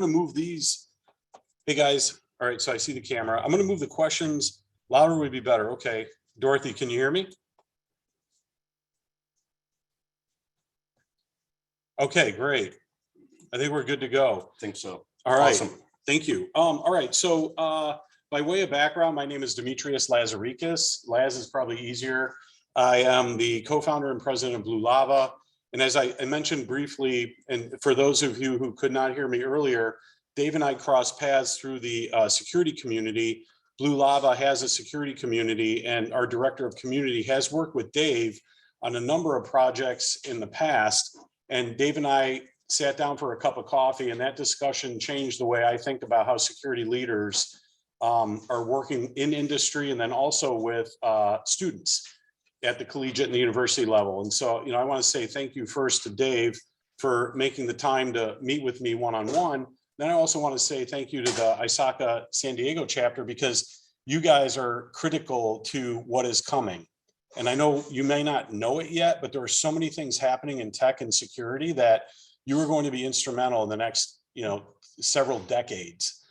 going to move these. Hey guys. All right. So I see the camera. I'm going to move the questions. Louder would be better. Okay. Dorothy, can you hear me? Okay, great. I think we're good to go. I think so. All right. Awesome. Thank you. All right. So by way of background, my name is Demetrios Lazarikos. Laz is probably easier. I am the co-founder and president of Blue Lava. And as I mentioned briefly, and for those of you who could not hear me earlier, Dave and I crossed paths through the security community. Blue Lava has a security community, and our director of community has worked with Dave on a number of projects in the past. And Dave and I sat down for a cup of coffee, and that discussion changed the way I think about how security leaders are working in industry, and then also with students at the collegiate and the university level. And so, I want to say thank you first to Dave for making the time to meet with me one-on-one. Then I also want to say thank you to the ISACA San Diego chapter, because you guys are critical to what is coming. And I know you may not know it yet, but there are so many things happening in tech and security that you are going to be instrumental in the next, several decades.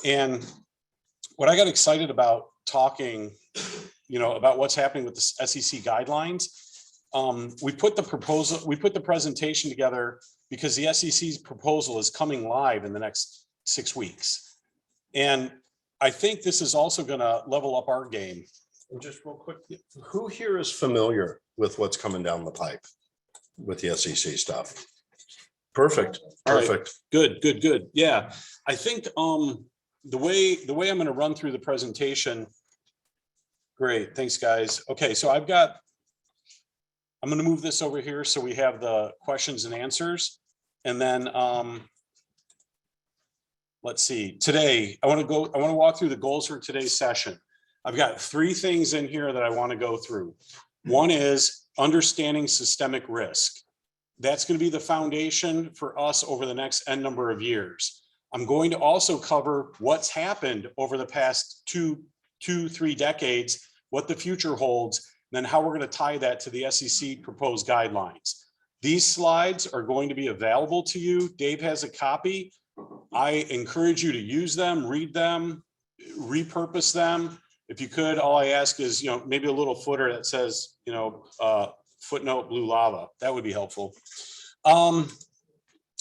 And what I got excited about talking, about what's happening with the SEC guidelines, we put the presentation together because the SEC's proposal is coming live in the next 6 weeks. And I think this is also going to level up our game. And just real quick, who here is familiar with what's coming down the pipe with the SEC stuff? Perfect. Perfect. Right. Good. Yeah. I think the way I'm going to run through the presentation. Great. Thanks, guys. Okay, so I'm going to move this over here so we have the questions and answers. And then let's see. Today, I want to walk through the goals for today's session. I've got 3 things in here that I want to go through. One is understanding systemic risk. That's going to be the foundation for us over the next N number of years. I'm going to also cover what's happened over the past 3 decades, what the future holds, and then how we're going to tie that to the SEC proposed guidelines. These slides are going to be available to you. Dave has a copy. I encourage you to use them, read them, repurpose them. If you could, all I ask is, maybe a little footer that says, footnote Blue Lava. That would be helpful. All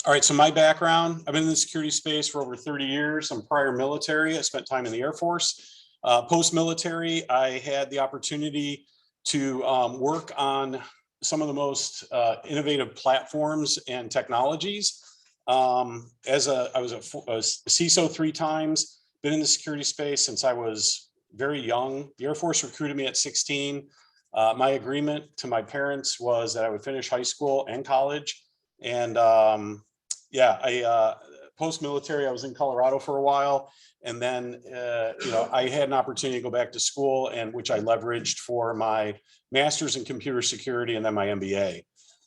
right, so my background, I've been in the security space for over 30 years. I'm prior military. I spent time in the Air Force. Post-military, I had the opportunity to work on some of the most innovative platforms and technologies. I was a CISO 3 times, been in the security space since I was very young. The Air Force recruited me at 16. My agreement to my parents was that I would finish high school and college. And post-military, I was in Colorado for a while. And then, I had an opportunity to go back to school, and which I leveraged for my master's in computer security and then my MBA.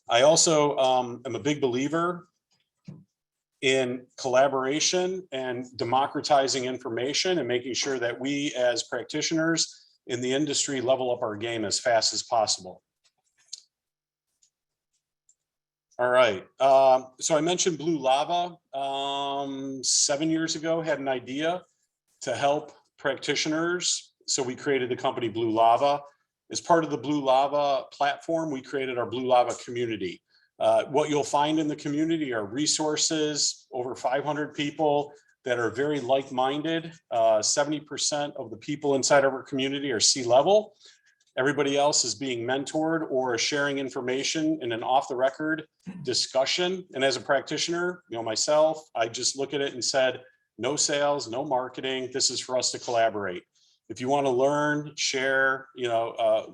I also am a big believer in collaboration and democratizing information and making sure that we as practitioners in the industry level up our game as fast as possible. All right, so I mentioned Blue Lava. 7 years ago, had an idea to help practitioners. So we created the company Blue Lava. As part of the Blue Lava platform, we created our Blue Lava community. What you'll find in the community are resources, over 500 people that are very like-minded. 70% of the people inside of our community are C-level. Everybody else is being mentored or sharing information in an off-the-record discussion. And as a practitioner, myself, I just look at it and said, no sales, no marketing. This is for us to collaborate. If you want to learn, share,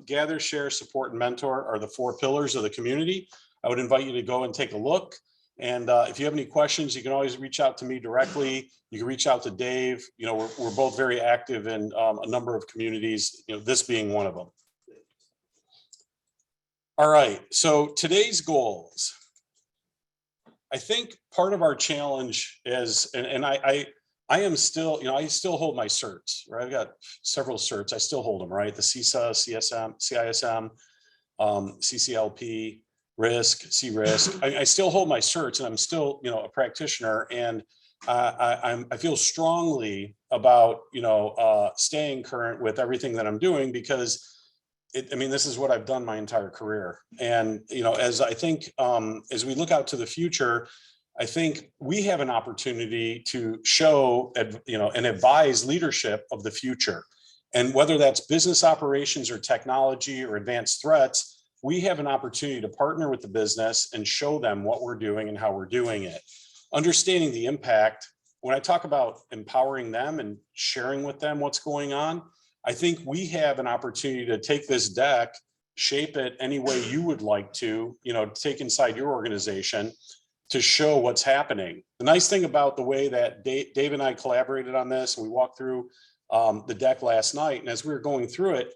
gather, share, support, and mentor are the 4 pillars of the community. I would invite you to go and take a look. And if you have any questions, you can always reach out to me directly. You can reach out to Dave. We're both very active in a number of communities, this being one of them. All right, so today's goals. I think part of our challenge is, and I am still, I still hold my certs, right? I've got several certs. I still hold them, right? The CISA, CSM, CISM, CCLP, risk, C-risk. I still hold my certs, and I'm still, a practitioner. And I feel strongly about, staying current with everything that I'm doing, because I mean, this is what I've done my entire career. And, as I think, as we look out to the future, I think we have an opportunity to show, and advise leadership of the future. And whether that's business operations or technology or advanced threats, we have an opportunity to partner with the business and show them what we're doing and how we're doing it. Understanding the impact, when I talk about empowering them and sharing with them what's going on, I think we have an opportunity to take this deck, shape it any way you would like to, take inside your organization to show what's happening. The nice thing about the way that Dave and I collaborated on this, and we walked through the deck last night, and as we were going through it,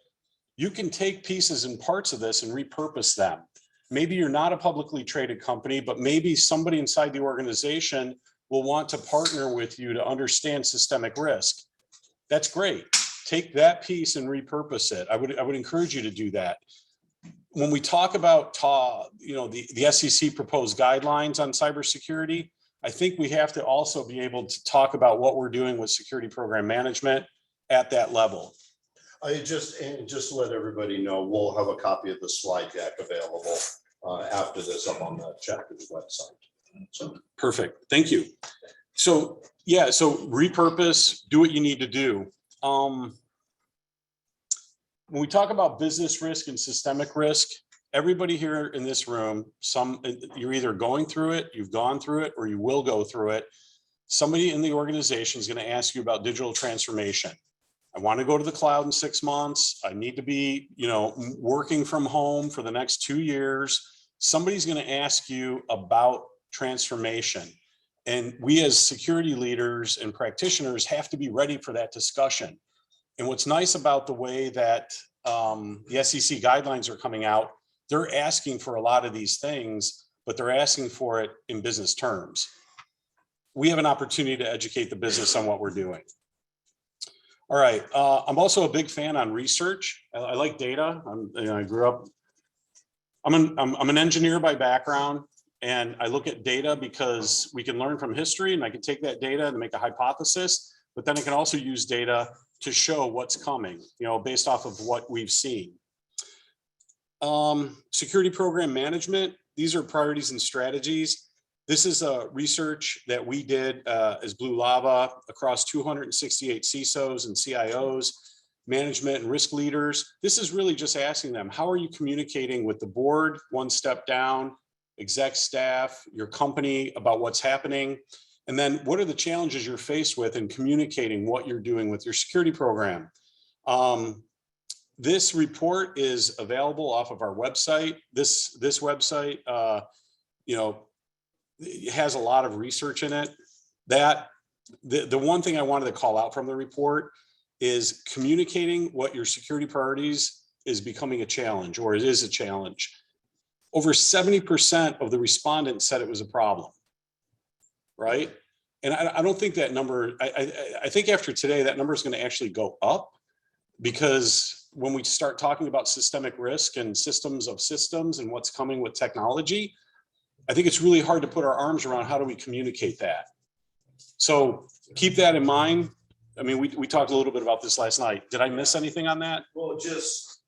you can take pieces and parts of this and repurpose them. Maybe you're not a publicly traded company, but maybe somebody inside the organization will want to partner with you to understand systemic risk. That's great. Take that piece and repurpose it. I would encourage you to do that. When we talk about the SEC proposed guidelines on cybersecurity, I think we have to also be able to talk about what we're doing with security program management at that level. Just to let everybody know, we'll have a copy of the slide deck available after this up on the chapter's website. So perfect. Thank you. So yeah, so repurpose, do what you need to do. When we talk about business risk and systemic risk, everybody here in this room, you're either going through it, you've gone through it, or you will go through it. Somebody in the organization is going to ask you about digital transformation. I want to go to the cloud in 6 months. I need to be, working from home for the next 2 years. Somebody's going to ask you about transformation. And we as security leaders and practitioners have to be ready for that discussion. And what's nice about the way that the SEC guidelines are coming out, they're asking for a lot of these things, but they're asking for it in business terms. We have an opportunity to educate the business on what we're doing. All right. I'm also a big fan on research. I like data. I grew up. I'm an engineer by background, and I look at data because we can learn from history, and I can take that data and make a hypothesis. But then I can also use data to show what's coming, based off of what we've seen. Security program management. These are priorities and strategies. This is a research that we did as Blue Lava across 268 CISOs and CIOs, management and risk leaders. This is really just asking them, how are you communicating with the board, one step down, exec staff, your company about what's happening? And then what are the challenges you're faced with in communicating what you're doing with your security program? This report is available off of our website. This website, it has a lot of research in it. The one thing I wanted to call out from the report is communicating what your security priorities is becoming a challenge, or it is a challenge. Over 70% of the respondents said it was a problem, right? And I don't think that number, I think after today, that number is going to actually go up, because when we start talking about systemic risk and systems of systems and what's coming with technology, I think it's really hard to put our arms around how do we communicate that. So keep that in mind. I mean, we talked a little bit about this last night. Did I miss anything on that? Well, just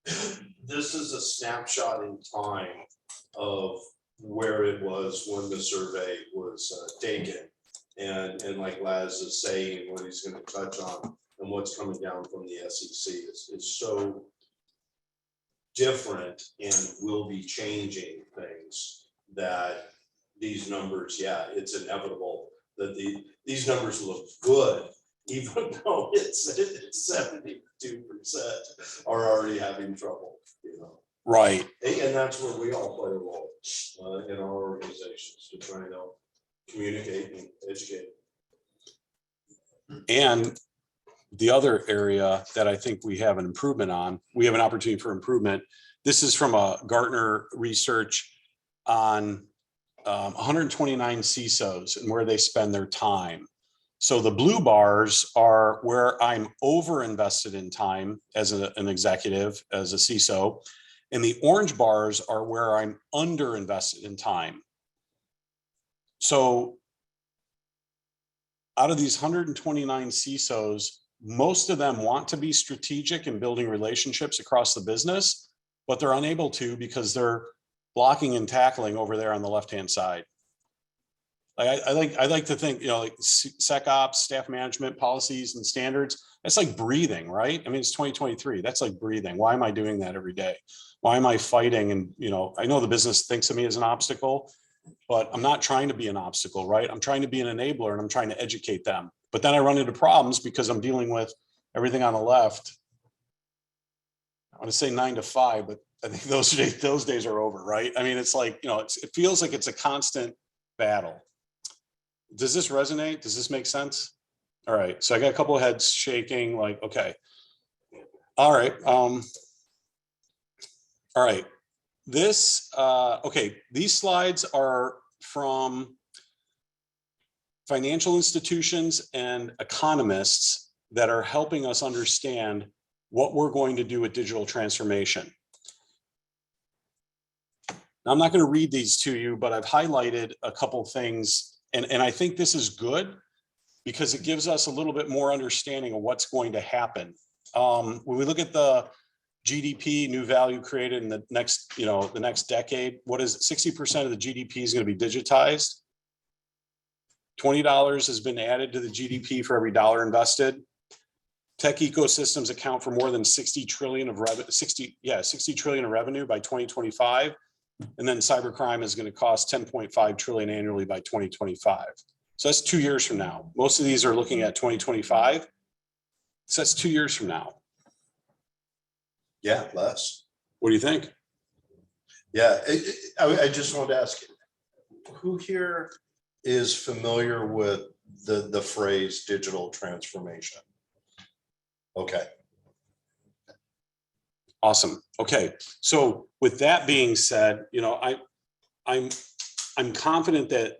this is a snapshot in time of where it was when the survey was taken. And like Laz is saying, what he's going to touch on and what's coming down from the SEC is so different and will be changing things that these numbers, yeah, it's inevitable that these numbers look good, even though it's 72% are already having trouble, Right. And that's where we all play a role in our organizations, to try to communicate and educate. And the other area that I think we have an improvement on, we have an opportunity for improvement. This is from a Gartner research on 129 CISOs and where they spend their time. So the blue bars are where I'm over invested in time as an executive, as a CISO, and the orange bars are where I'm under invested in time. So out of these 129 CISOs, most of them want to be strategic in building relationships across the business, but they're unable to because they're blocking and tackling over there on the left-hand side. I like to think, like SecOps, staff management policies and standards, that's like breathing, right? I mean, it's 2023. That's like breathing. Why am I doing that every day? Why am I fighting? And, I know the business thinks of me as an obstacle, but I'm not trying to be an obstacle, right? I'm trying to be an enabler and I'm trying to educate them. But then I run into problems because I'm dealing with everything on the left. I want to say 9 to 5, but I think those days are over, right? I mean, it's like, it feels like it's a constant battle. Does this resonate? Does this make sense? All right. So I got a couple of heads shaking like, okay. All right. All right. Okay. These slides are from financial institutions and economists that are helping us understand what we're going to do with digital transformation. Now, I'm not going to read these to you, but I've highlighted a couple things. And I think this is good because it gives us a little bit more understanding of what's going to happen. When we look at the GDP, new value created in the next decade, what is it? 60% of the GDP is going to be digitized. $20 has been added to the GDP for every dollar invested. Tech ecosystems account for more than 60 trillion of revenue, 60 trillion of revenue by 2025. And then cybercrime is going to cost 10.5 trillion annually by 2025. So that's 2 years from now. Most of these are looking at 2025. So that's 2 years from now. Yeah, less. What do you think? Yeah, I just wanted to ask, who here is familiar with the phrase digital transformation? Okay. Awesome. Okay. So with that being said, I'm confident that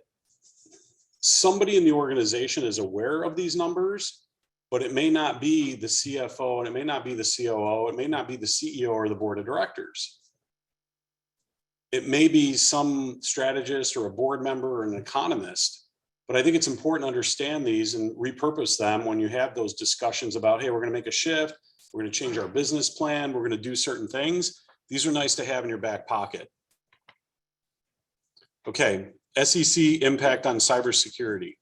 somebody in the organization is aware of these numbers, but it may not be the CFO and it may not be the COO. It may not be the CEO or the board of directors. It may be some strategist or a board member or an economist, but I think it's important to understand these and repurpose them when you have those discussions about, hey, we're going to make a shift. We're going to change our business plan. We're going to do certain things. These are nice to have in your back pocket. Okay, SEC impact on cybersecurity.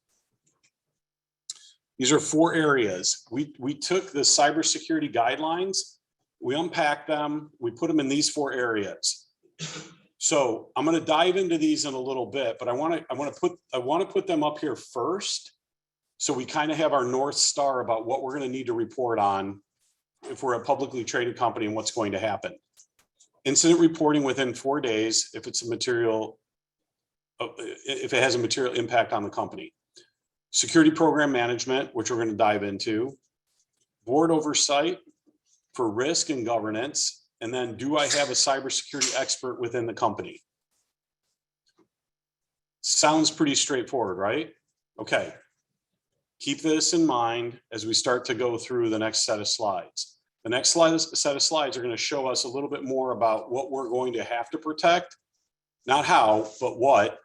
These are 4 areas. We took the cybersecurity guidelines, we unpacked them, we put them in these 4 areas. So I'm going to dive into these in a little bit, but I want to put them up here first, so we kind of have our North Star about what we're going to need to report on if we're a publicly traded company and what's going to happen. Incident reporting within 4 days if it has a material impact on the company. Security program management, which we're going to dive into. Board oversight for risk and governance. And then, do I have a cybersecurity expert within the company? Sounds pretty straightforward, right? Okay. Keep this in mind as we start to go through the next set of slides. The next set of slides are going to show us a little bit more about what we're going to have to protect, not how, but what.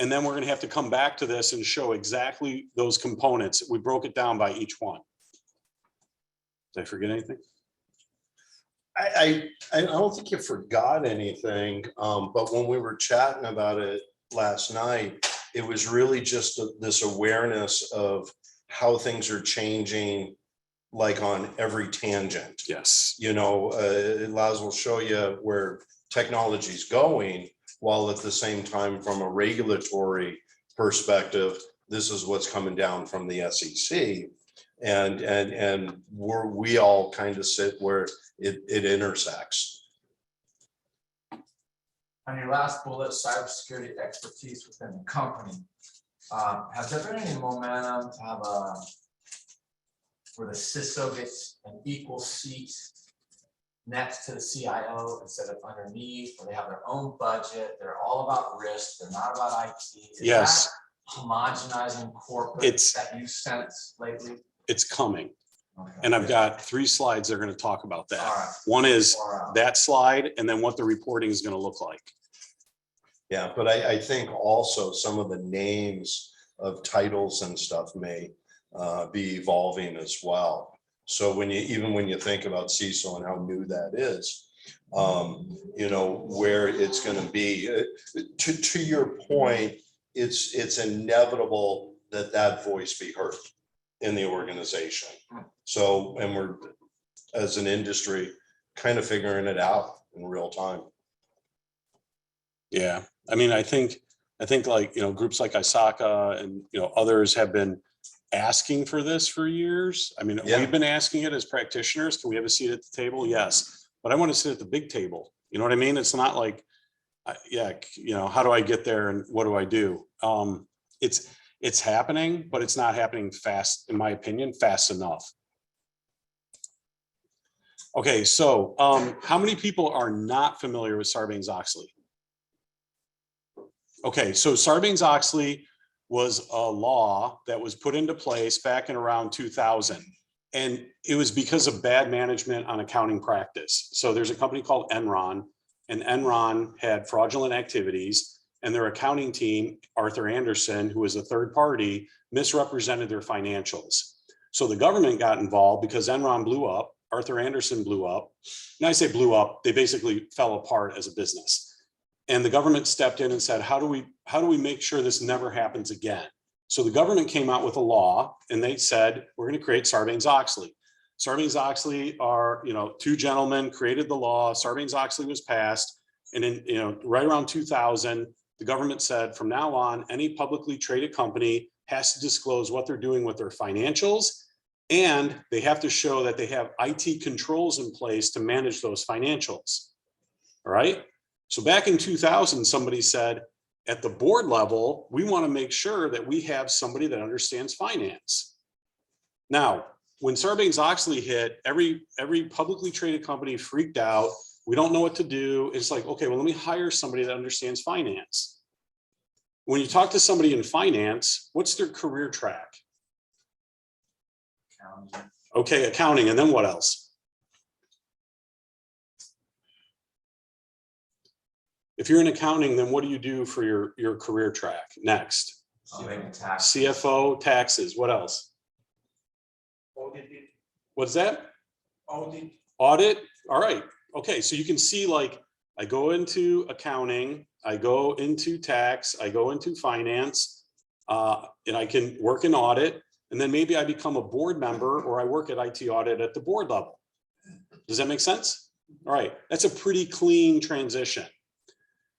And then we're going to have to come back to this and show exactly those components. We broke it down by each one. Did I forget anything? I don't think you forgot anything, but when we were chatting about it last night, it was really just this awareness of how things are changing, like on every tangent. Yes. Laz will show you where technology is going, while at the same time, from a regulatory perspective, this is what's coming down from the SEC. And we all kind of sit where it intersects. On your last bullet, cybersecurity expertise within the company, has there been any momentum to have where the CISO gets an equal seat next to the CIO instead of underneath, where they have their own budget, they're all about risk, they're not about IT? Is yes. That homogenizing corporate that you sense lately? It's coming. Okay. And I've got 3 slides that are going to talk about that. Right. One is that slide, and then what the reporting is going to look like. Yeah, but I think also some of the names of titles and stuff may be evolving as well. So even when you think about CISO and how new that is, you know, where it's going to be, to your point, it's inevitable that voice be heard in the organization. So, and we're, as an industry, kind of figuring it out in real time. Yeah, I mean, I think like, you know, groups like ISACA and, you know, others have been asking for this for years. I mean, Yeah. we've been asking it as practitioners. Can we have a seat at the table? Yes, but I want to sit at the big table. You know what I mean? It's not like, yeah, you know, how do I get there and what do I do? It's happening, but it's not happening fast, in my opinion, fast enough. Okay, so how many people are not familiar with Sarbanes-Oxley? Okay, so Sarbanes-Oxley was a law that was put into place back in around 2000. And it was because of bad management on accounting practice. So there's a company called Enron, and Enron had fraudulent activities, and their accounting team, Arthur Andersen, who was a third party, misrepresented their financials. So the government got involved because Enron blew up, Arthur Andersen blew up. And I say blew up, they basically fell apart as a business. And the government stepped in and said, how do we make sure this never happens again? So the government came out with a law and they said, we're going to create Sarbanes-Oxley. Sarbanes-Oxley are, you know, two gentlemen created the law. Sarbanes-Oxley was passed. And then, you know, right around 2000, the government said from now on, any publicly traded company has to disclose what they're doing with their financials. And they have to show that they have IT controls in place to manage those financials. All right. So back in 2000, somebody said, at the board level, we want to make sure that we have somebody that understands finance. Now, when Sarbanes-Oxley hit, every publicly traded company freaked out. We don't know what to do. It's like, okay, well, let me hire somebody that understands finance. When you talk to somebody in finance, what's their career track? Accounting. Okay, accounting, and then what else? If you're in accounting, then what do you do for your career track next? Tax. CFO, taxes, what else? Audit. What's that? Audit. Audit, all right. Okay, so you can see, like, I go into accounting, I go into tax, I go into finance, and I can work in audit, and then maybe I become a board member or I work at IT audit at the board level. Does that make sense? All right, that's a pretty clean transition.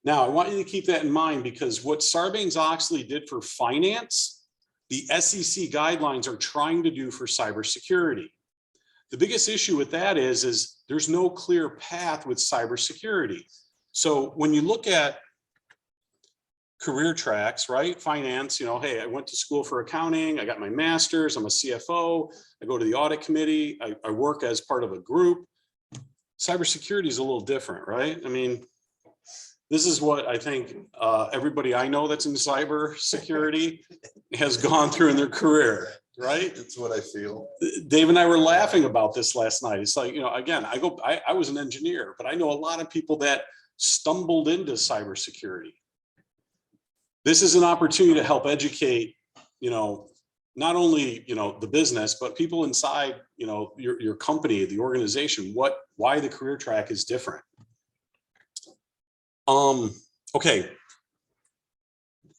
Now, I want you to keep that in mind because what Sarbanes-Oxley did for finance, the SEC guidelines are trying to do for cybersecurity. The biggest issue with that is there's no clear path with cybersecurity. So when you look at career tracks, right? Finance, you know, hey, I went to school for accounting, I got my master's, I'm a CFO, I go to the audit committee, I work as part of a group. Cybersecurity is a little different, right? I mean, this is what I think everybody I know that's in cybersecurity has gone through in their career, right? It's what I feel. Dave and I were laughing about this last night. It's like, you know, again, I was an engineer, but I know a lot of people that stumbled into cybersecurity. This is an opportunity to help educate, you know, not only, you know, the business, but people inside, you know, your company, the organization, why the career track is different. Okay.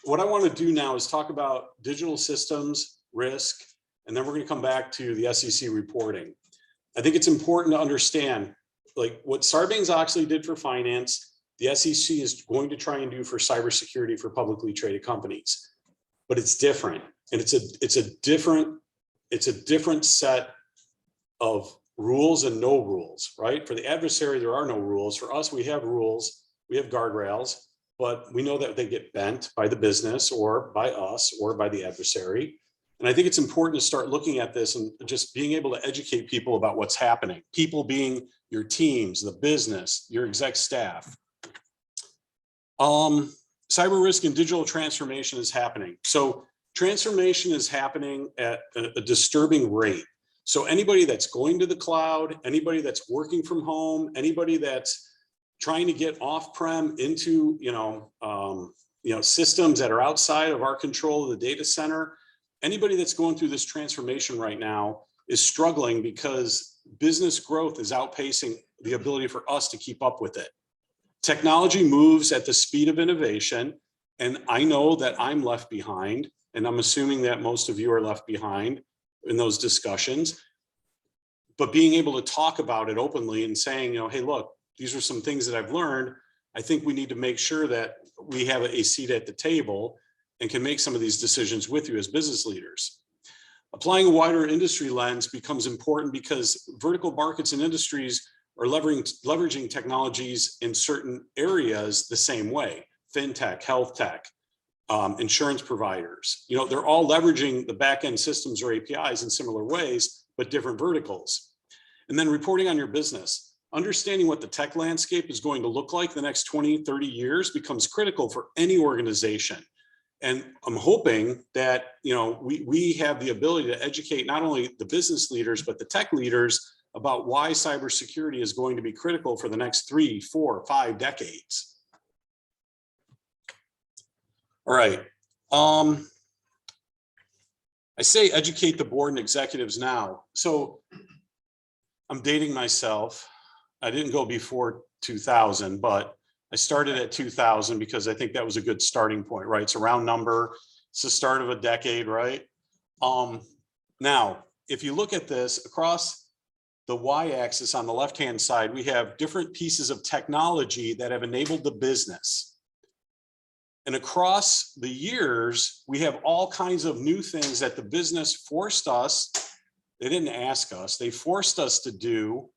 What I want to do now is talk about digital systems, risk, and then we're going to come back to the SEC reporting. I think it's important to understand, like, what Sarbanes-Oxley did for finance, the SEC is going to try and do for cybersecurity for publicly traded companies, but it's different, and it's a different set of rules and no rules, right? For the adversary, there are no rules. For us, we have rules. We have guardrails, but we know that they get bent by the business or by us or by the adversary. And I think it's important to start looking at this and just being able to educate people about what's happening. People being your teams, the business, your exec staff. Cyber risk and digital transformation is happening. So transformation is happening at a disturbing rate. So anybody that's going to the cloud, anybody that's working from home, anybody that's trying to get off-prem into, systems that are outside of our control of the data center, Anybody that's going through this transformation right now is struggling because business growth is outpacing the ability for us to keep up with it. Technology moves at the speed of innovation, and I know that I'm left behind, and I'm assuming that most of you are left behind in those discussions. But being able to talk about it openly and saying, you know, hey, look, these are some things that I've learned. I think we need to make sure that we have a seat at the table and can make some of these decisions with you as business leaders. Applying a wider industry lens becomes important because vertical markets and industries are leveraging technologies in certain areas the same way. Fintech, health tech, insurance providers, you know, they're all leveraging the back-end systems or APIs in similar ways, but different verticals. And then reporting on your business. Understanding what the tech landscape is going to look like the next 20, 30 years becomes critical for any organization. And I'm hoping that, you know, we have the ability to educate not only the business leaders, but the tech leaders about why cybersecurity is going to be critical for the next 3, 4, 5 decades. All right. I say educate the board and executives now. So I'm dating myself. I didn't go before 2000, but I started at 2000 because I think that was a good starting point, right? It's a round number. It's the start of a decade, right? Now, if you look at this across the y-axis on the left-hand side, we have different pieces of technology that have enabled the business. And across the years, we have all kinds of new things that the business forced us. They didn't ask us, they forced us to do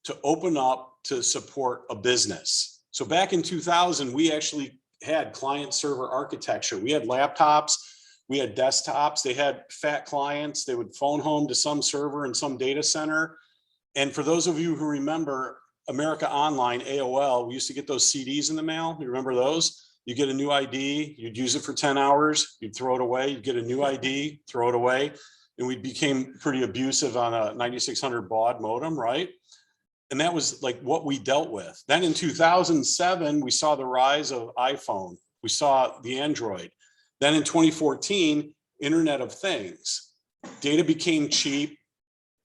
to open up to support a business. So back in 2000, we actually had client server architecture. We had laptops, we had desktops, they had fat clients, they would phone home to some server in some data center. And for those of you who remember America Online, AOL, we used to get those CDs in the mail. You remember those? You get a new ID, you'd use it for 10 hours, you'd throw it away, you'd get a new ID, throw it away. And we became pretty abusive on a 9600 baud modem, right? And that was like what we dealt with. Then in 2007, we saw the rise of iPhone. We saw the Android. Then in 2014, Internet of Things. Data became cheap,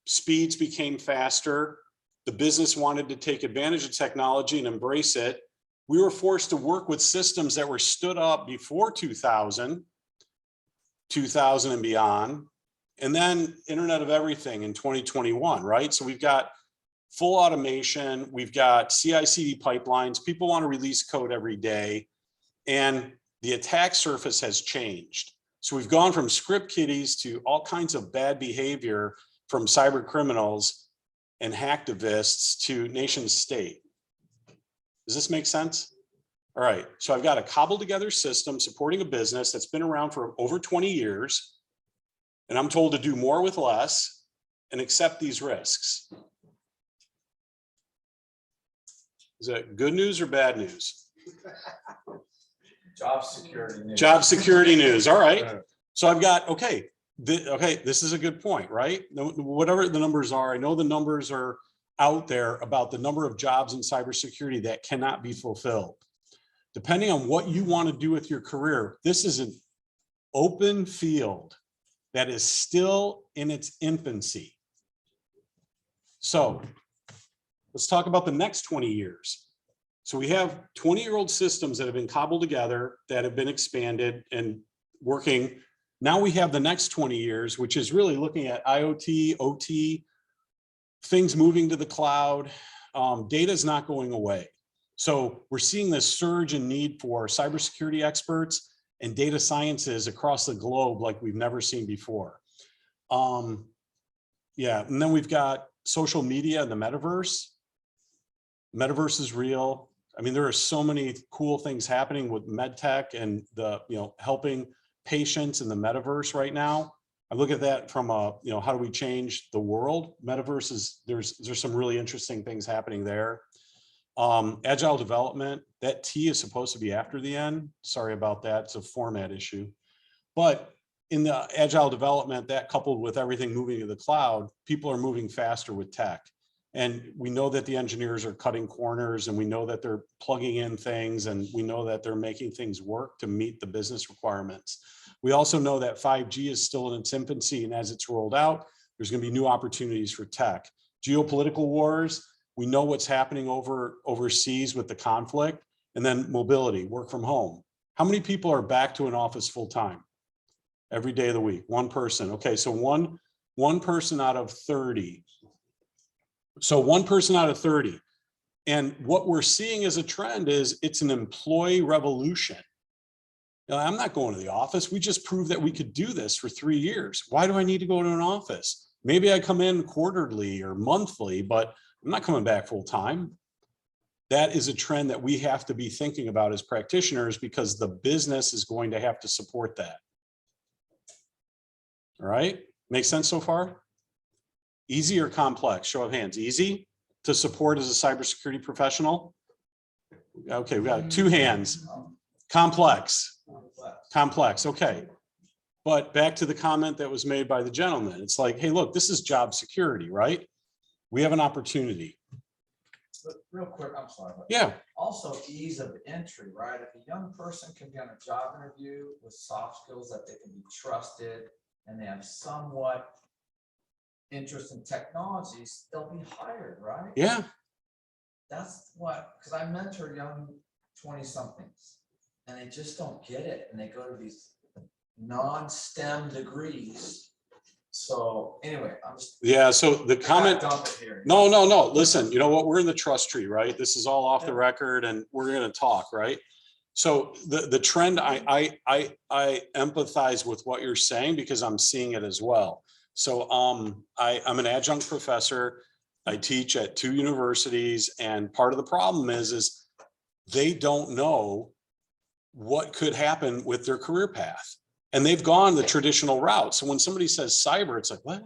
speeds became faster. The business wanted to take advantage of technology and embrace it. We were forced to work with systems that were stood up before 2000, 2000 and beyond, and then Internet of Everything in 2021, right? So we've got full automation, we've got CI/CD pipelines, people want to release code every day, and the attack surface has changed. So we've gone from script kiddies to all kinds of bad behavior from cyber criminals and hacktivists to nation state. Does this make sense? All right, so I've got a cobbled together system supporting a business that's been around for over 20 years, and I'm told to do more with less and accept these risks. Is that good news or bad news? Job security news. Job security news, all right. So I've got, okay, this is a good point, right? Whatever the numbers are, I know the numbers are out there about the number of jobs in cybersecurity that cannot be fulfilled. Depending on what you want to do with your career, this is an open field that is still in its infancy. So let's talk about the next 20 years. So we have 20-year-old systems that have been cobbled together, that have been expanded and working. Now we have the next 20 years, which is really looking at IoT, OT, things moving to the cloud. Data is not going away. So we're seeing this surge in need for cybersecurity experts and data sciences across the globe like we've never seen before. Yeah, and then we've got social media and the metaverse. Metaverse is real. I mean, there are so many cool things happening with medtech and the, helping patients in the metaverse right now. I look at that from a, how do we change the world? Metaverse is, there's some really interesting things happening there. Agile development, that T is supposed to be after the N. Sorry about that, it's a format issue. But in the agile development, that coupled with everything moving to the cloud, people are moving faster with tech. And we know that the engineers are cutting corners, and we know that they're plugging in things, and we know that they're making things work to meet the business requirements. We also know that 5G is still in its infancy, and as it's rolled out, there's going to be new opportunities for tech. Geopolitical wars, we know what's happening overseas with the conflict, and then mobility, work from home. How many people are back to an office full time? Every day of the week, one person. Okay, so one person out of 30. So one person out of 30. And what we're seeing as a trend is it's an employee revolution. Now, I'm not going to the office. We just proved that we could do this for 3 years. Why do I need to go to an office? Maybe I come in quarterly or monthly, but I'm not coming back full time. That is a trend that we have to be thinking about as practitioners, because the business is going to have to support that. All right, makes sense so far? Easy or complex? Show of hands. Easy to support as a cybersecurity professional? Okay, we got 2 hands. Complex. Complex, okay. But back to the comment that was made by the gentleman. It's like, hey, look, this is job security, right? We have an opportunity. But real quick, I'm sorry. But Yeah. also ease of entry, right? If a young person can be on a job interview with soft skills that they can be trusted and they have somewhat interest in technologies, they'll be hired, right? Yeah. That's what, because I mentor young 20-somethings and they just don't get it. And they go to these non-STEM degrees. So anyway, I'm just. Yeah, so the comment, dump it here. no, listen, you know what? We're in the trust tree, right? This is all off the record and we're going to talk, right? So the trend, I empathize with what you're saying because I'm seeing it as well. So I'm an adjunct professor. I teach at 2 universities, and part of the problem is they don't know what could happen with their career path. And they've gone the traditional route. So when somebody says cyber, it's like, what?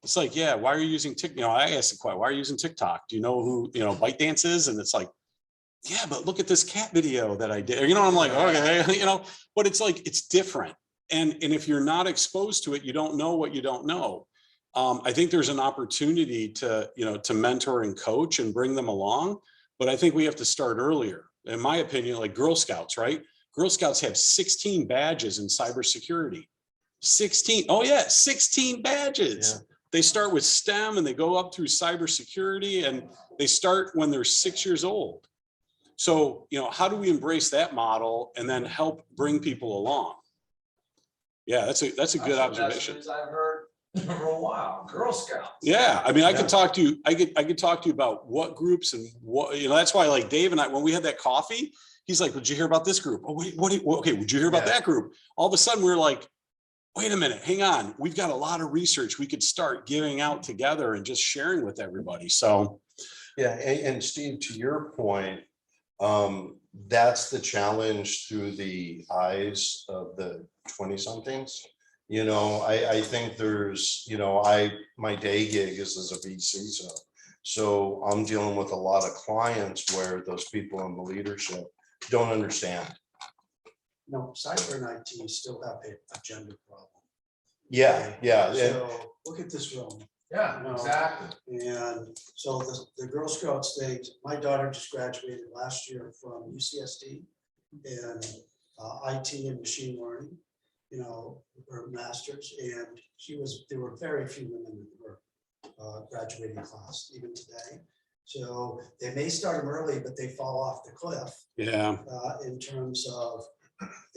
It's like, yeah, why are you using TikTok? You know, I asked the question, why are you using TikTok? Do you know who, ByteDance is? And it's like, yeah, but look at this cat video that I did. I'm like, okay, but it's like, it's different. And if you're not exposed to it, you don't know what you don't know. I think there's an opportunity to mentor and coach and bring them along. But I think we have to start earlier. In my opinion, like Girl Scouts, right? Girl Scouts have 16 badges in cybersecurity. 16. Oh yeah, 16 badges. Yeah. They start with STEM and they go up through cybersecurity, and they start when they're 6 years old. So, how do we embrace that model and then help bring people along? Yeah, that's a good observation. I've heard for a while, Girl Scouts. Yeah, I mean, I could talk to you. I could talk to you about what groups and what, that's why, like Dave and I, when we had that coffee, he's like, "Did you hear about this group? Oh, wait, okay, would you hear about that group?" All of a sudden, we're like, "Wait a minute, hang on. We've got a lot of research we could start giving out together and just sharing with everybody." So, yeah, and Steve, to your point, that's the challenge through the eyes of the 20-somethings. I think there's, my day gig is as a VC, so I'm dealing with a lot of clients where those people in the leadership don't understand. No, cyber and IT still have a gender problem. Yeah. So look at this room. Yeah, exactly. And so the Girl Scouts thing, my daughter just graduated last year from UCSD in IT and machine learning, her master's, and there were very few women in her graduating class even today. So they may start them early, but they fall off the cliff. Yeah. In terms of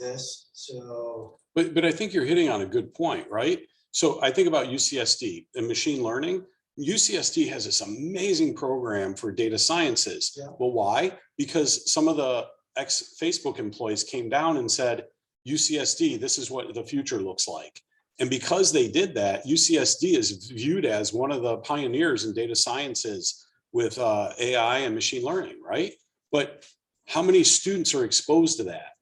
this. So. But I think you're hitting on a good point, right? So I think about UCSD and machine learning. UCSD has this amazing program for data sciences. Yeah. Well, why? Because some of the ex-Facebook employees came down and said, UCSD, this is what the future looks like. And because they did that, UCSD is viewed as one of the pioneers in data sciences with AI and machine learning, right? But how many students are exposed to that?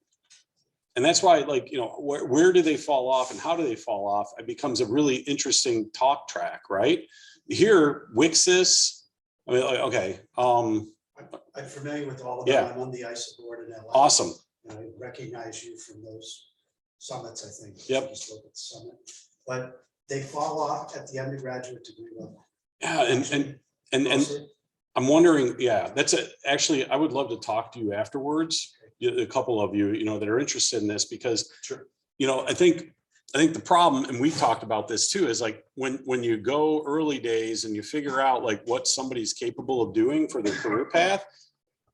And that's why, where do they fall off and how do they fall off? It becomes a really interesting talk track, right? Here, Wixis, I mean, okay. I'm familiar with all of them. Yeah. I'm on the ISACA board in LA. Awesome. I recognize you from those summits, I think. Yep. Just look at the summit. But they fall off at the undergraduate degree level. Yeah, and And I'm wondering, yeah, actually, I would love to talk to you afterwards, a couple of you, that are interested in this, because, I think the problem, and we've talked about this too, is like when you go early days and you figure out like what somebody's capable of doing for their career path,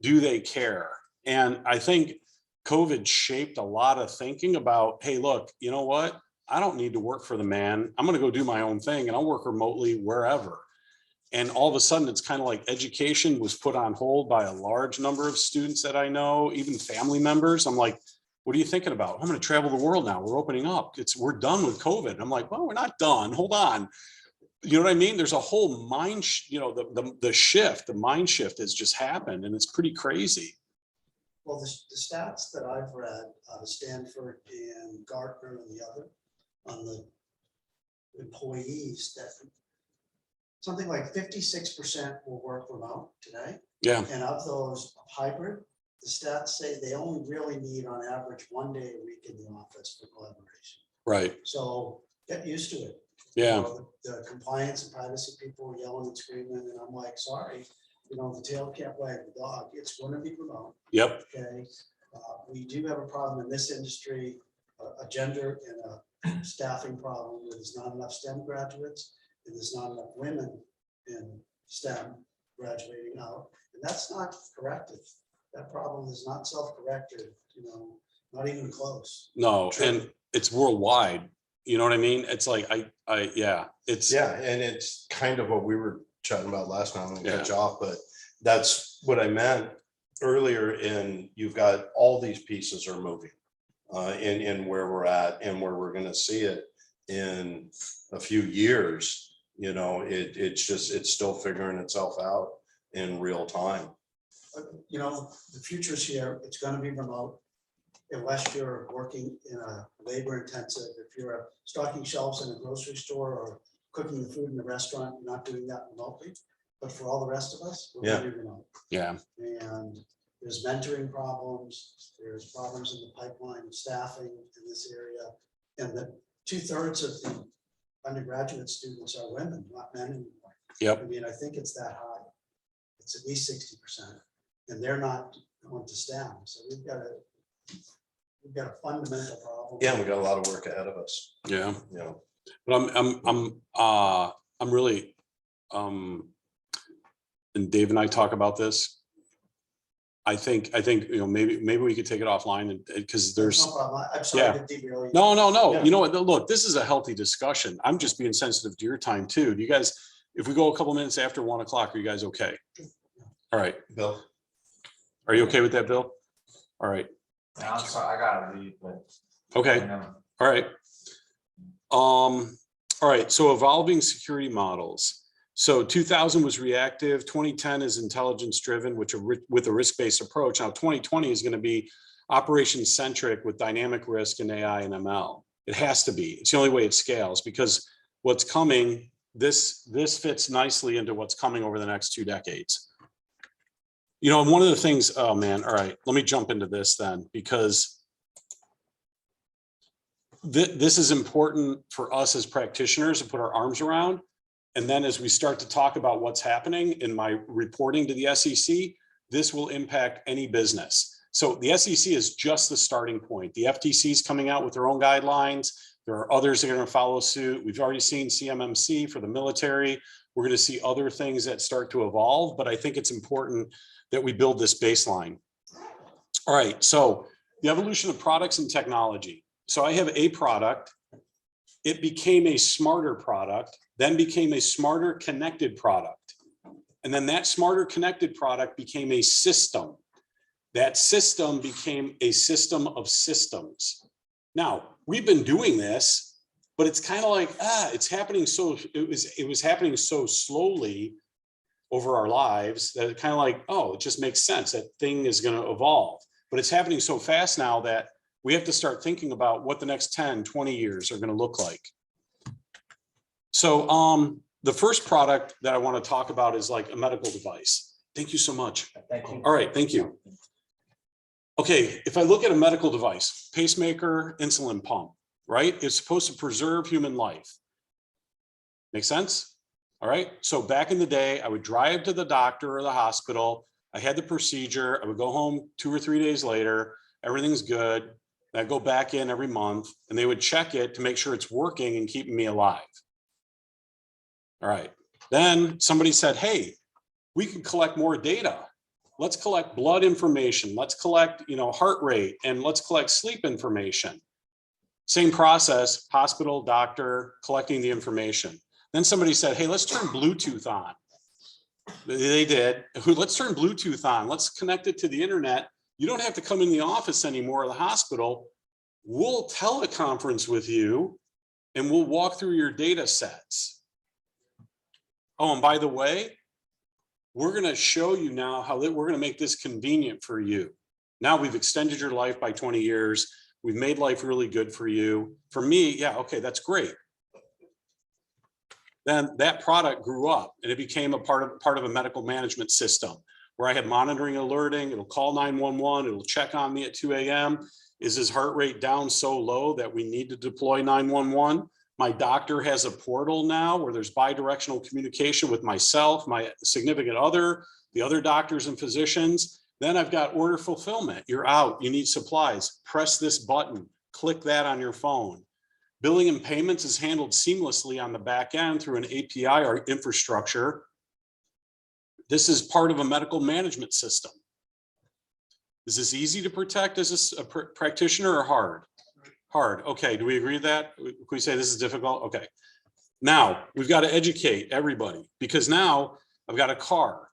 do they care? And I think COVID shaped a lot of thinking about, hey, look, you know what? I don't need to work for the man. I'm going to go do my own thing and I'll work remotely wherever. And all of a sudden, it's kind of like education was put on hold by a large number of students that I know, even family members. I'm like, what are you thinking about? I'm going to travel the world now. We're opening up. We're done with COVID. And I'm like, well, we're not done. Hold on. You know what I mean? There's a whole mind, the mind shift has just happened, and it's pretty crazy. Well, the stats that I've read out of Stanford and Gartner and the other on the employees, that something like 56% will work remote today. Yeah. And of those hybrid, the stats say they only really need on average 1 day a week in the office for collaboration. Right. So get used to it. Yeah. The compliance and privacy people are yelling and screaming, and I'm like, sorry, the tail can't wag the dog. It's going to be remote. Yep. Okay. We do have a problem in this industry, a gender and a staffing problem where there's not enough STEM graduates and there's not enough women in STEM graduating out. And that's not corrective. That problem is not self-corrected, not even close. No, and it's worldwide. You know what I mean? It's like, yeah, and it's kind of what we were chatting about last time, and cut you off, but that's what I meant earlier. In you've got all these pieces are moving in where we're at and where we're going to see it in a few years. It's still figuring itself out in real time. The future's here. It's going to be remote unless you're working in a labor intensive. If you're stocking shelves in a grocery store or cooking the food in a restaurant, you're not doing that remotely. But for all the rest of us, we're going to be remote. Yeah. And there's mentoring problems. There's problems in the pipeline of staffing in this area. And the 2/3 of the undergraduate students are women, not men anymore. Yep. I mean, I think it's that high. It's at least 60%. And they're not going to STEM. So we've got a fundamental problem. Yeah, we got a lot of work ahead of us. Yeah. But I'm really and Dave and I talk about this. I think maybe we could take it offline, because there's no problem. I'm sorry to derail you. No. Yeah. You know what? Look, this is a healthy discussion. I'm just being sensitive to your time too. Do you guys, if we go a couple minutes after 1 o'clock, are you guys okay? All right. Bill, are you okay with that, Bill? All right. Yeah, I'm sorry, I gotta leave, but. Okay. All right. All right. So evolving security models. So 2000 was reactive. 2010 is intelligence driven, with a risk-based approach. Now 2020 is going to be operations centric with dynamic risk and AI and ML. It has to be. It's the only way it scales, because what's coming, this fits nicely into what's coming over the next 2 decades. And one of the things, oh man, all right, let me jump into this then, because this is important for us as practitioners to put our arms around. And then as we start to talk about what's happening in my reporting to the SEC, this will impact any business. So the SEC is just the starting point. The FTC is coming out with their own guidelines. There are others that are going to follow suit. We've already seen CMMC for the military. We're going to see other things that start to evolve, but I think it's important that we build this baseline. All right, so the evolution of products and technology. So I have a product. It became a smarter product, then became a smarter connected product. And then that smarter connected product became a system. That system became a system of systems. Now, we've been doing this, but it's kind of like, it's happening it was happening so slowly over our lives that it kind of like, it just makes sense. That thing is going to evolve. But it's happening so fast now that we have to start thinking about what the next 10, 20 years are going to look like. So the first product that I want to talk about is like a medical device. Thank you so much. Thank you. All right, thank you. Okay, if I look at a medical device, pacemaker, insulin pump, right? It's supposed to preserve human life. Make sense? All right, so back in the day, I would drive to the doctor or the hospital. I had the procedure. I would go home 2 or 3 days later. Everything's good. I'd go back in every month and they would check it to make sure it's working and keeping me alive. All right, then somebody said, hey, we can collect more data. Let's collect blood information. Let's collect, heart rate, and let's collect sleep information. Same process, hospital, doctor, collecting the information. Then somebody said, hey, let's turn Bluetooth on. They did. Let's turn Bluetooth on. Let's connect it to the internet. You don't have to come in the office anymore or the hospital. We'll teleconference with you and we'll walk through your data sets. Oh, and by the way, we're going to show you now how we're going to make this convenient for you. Now we've extended your life by 20 years. We've made life really good for you. For me, yeah, okay, that's great. Then that product grew up and it became a part of a medical management system where I had monitoring, alerting. It'll call 911. It'll check on me at 2 a.m. Is his heart rate down so low that we need to deploy 911? My doctor has a portal now where there's bi-directional communication with myself, my significant other, the other doctors and physicians. Then I've got order fulfillment. You're out, you need supplies. Press this button, click that on your phone. Billing and payments is handled seamlessly on the back end through an API or infrastructure. This is part of a medical management system. Is this easy to protect as a practitioner or hard? Hard. Okay, do we agree with that? Can we say this is difficult? Okay. Now we've got to educate everybody because now I've got a car.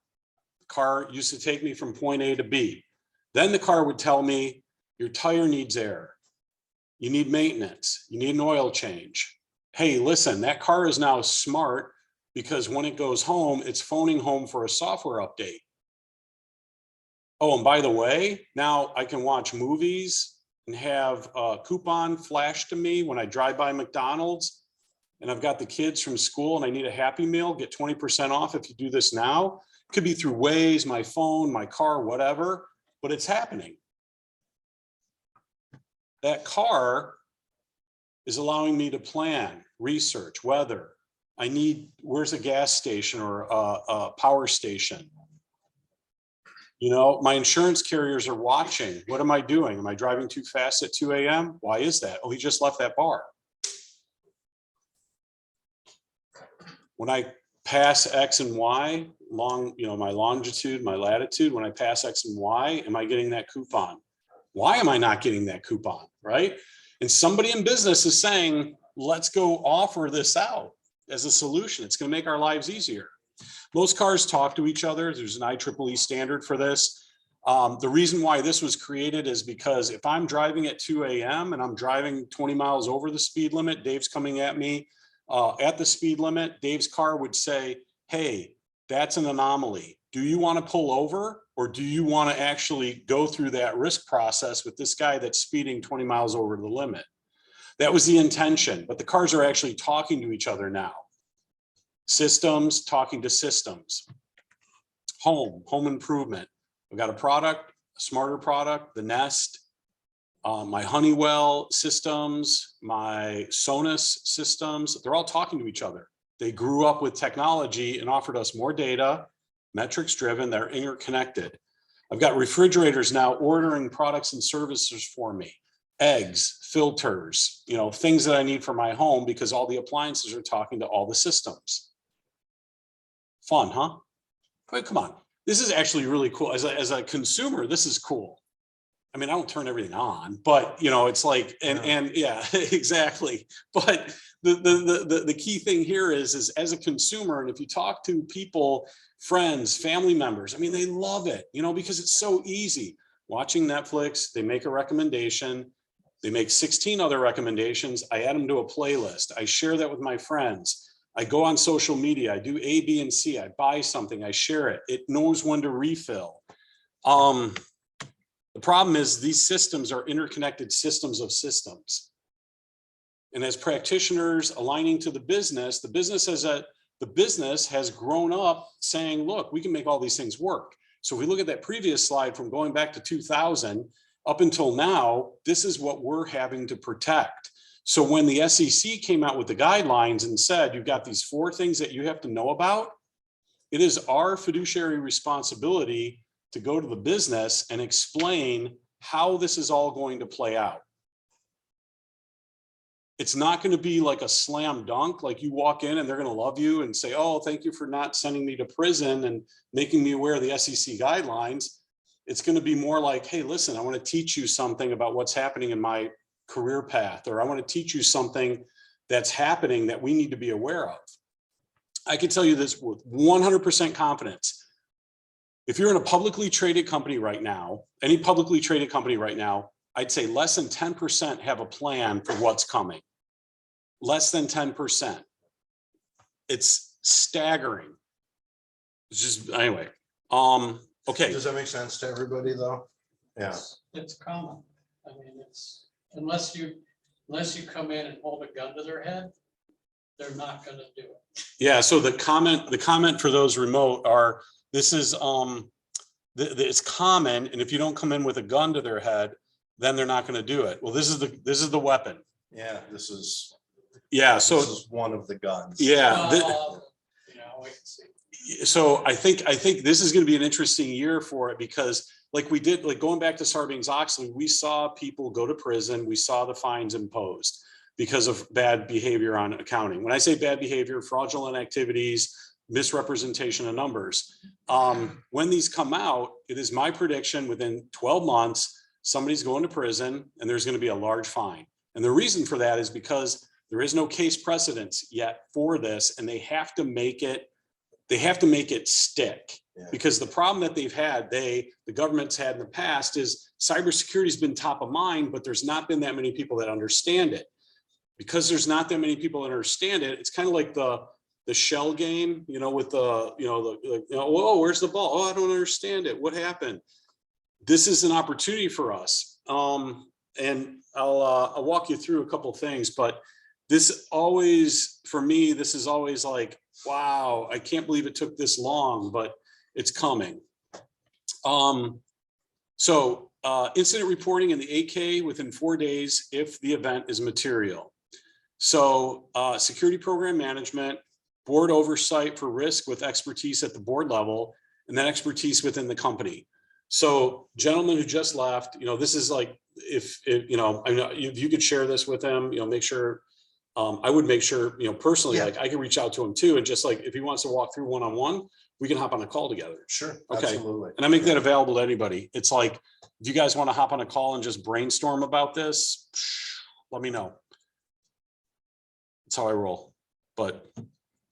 The car used to take me from point A to B. Then the car would tell me your tire needs air. You need maintenance. You need an oil change. Hey, listen, that car is now smart because when it goes home, it's phoning home for a software update. Oh, and by the way, now I can watch movies and have a coupon flash to me when I drive by McDonald's and I've got the kids from school and I need a Happy Meal, get 20% off if you do this now. It could be through Waze, my phone, my car, whatever, but it's happening. That car is allowing me to plan, research, weather. Where's a gas station or a power station? My insurance carriers are watching. What am I doing? Am I driving too fast at 2 a.m.? Why is that? Oh, he just left that bar. When I pass X and Y, my longitude, my latitude, when I pass X and Y, am I getting that coupon? Why am I not getting that coupon, right? And somebody in business is saying, let's go offer this out as a solution. It's going to make our lives easier. Most cars talk to each other. There's an IEEE standard for this. The reason why this was created is because if I'm driving at 2 a.m. and I'm driving 20 miles over the speed limit, Dave's coming at me at the speed limit, Dave's car would say, hey, that's an anomaly. Do you want to pull over or do you want to actually go through that risk process with this guy that's speeding 20 miles over the limit? That was the intention, but the cars are actually talking to each other now. Systems talking to systems. Home improvement. I've got a product, a smarter product, the Nest, my Honeywell systems, my Sonos systems, they're all talking to each other. They grew up with technology and offered us more data, metrics driven, they're interconnected. I've got refrigerators now ordering products and services for me. Eggs, filters, things that I need for my home because all the appliances are talking to all the systems. Fun, huh? Wait, come on. This is actually really cool. As a consumer, this is cool. I mean, I don't turn everything on, but it's like, and yeah, exactly. But the key thing here is as a consumer, and if you talk to people, friends, family members, I mean, they love it, because it's so easy. Watching Netflix, they make a recommendation. They make 16 other recommendations. I add them to a playlist. I share that with my friends. I go on social media. I do A, B, and C. I buy something. I share it. It knows when to refill. The problem is these systems are interconnected systems of systems. And as practitioners aligning to the business has grown up saying, look, we can make all these things work. So if we look at that previous slide from going back to 2000 up until now, this is what we're having to protect. So when the SEC came out with the guidelines and said, you've got these 4 things that you have to know about, it is our fiduciary responsibility to go to the business and explain how this is all going to play out. It's not going to be like a slam dunk, like you walk in and they're going to love you and say, oh, thank you for not sending me to prison and making me aware of the SEC guidelines. It's going to be more like, hey, listen, I want to teach you something about what's happening in my career path, or I want to teach you something that's happening that we need to be aware of. I can tell you this with 100% confidence. If you're in a publicly traded company right now, any publicly traded company right now, I'd say less than 10% have a plan for what's coming. Less than 10%. It's staggering. It's just, anyway. Okay. Does that make sense to everybody though? Yeah. It's common. I mean, it's, unless you come in and hold a gun to their head, they're not gonna do it. Yeah, so the comment for those remote are, this is, it's common, and if you don't come in with a gun to their head, then they're not gonna do it. Well, this is the weapon. Yeah, this is So this is one of the guns. yeah. You know, we can see. So I think this is going to be an interesting year for it, because like we did, like going back to Sarbanes-Oxley, we saw people go to prison. We saw the fines imposed because of bad behavior on accounting. When I say bad behavior, fraudulent activities, misrepresentation of numbers. When these come out, it is my prediction within 12 months, somebody's going to prison and there's going to be a large fine. And the reason for that is because there is no case precedence yet for this, and they have to make it stick. Yeah. Because the problem that they've had, the government's had in the past, is cybersecurity has been top of mind, but there's not been that many people that understand it. Because there's not that many people that understand it, it's kind of like the shell game, you know, with oh, where's the ball? Oh, I don't understand it. What happened? This is an opportunity for us. And I'll walk you through a couple of things, but this always, for me, this is always like, wow, I can't believe it took this long, but it's coming. Incident reporting in the 8K within 4 days if the event is material. So security program management, board oversight for risk with expertise at the board level, and then expertise within the company. So gentlemen who just left, you know, this is like, if you know, I know if you could share this with them, you know, make sure, I would make sure, you know, personally, Yeah. like I can reach out to him too. And just like, if he wants to walk through one-on-one, we can hop on a call together. Sure. Okay. Absolutely. And I make that available to anybody. It's like, if you guys want to hop on a call and just brainstorm about this, let me know. That's how I roll. But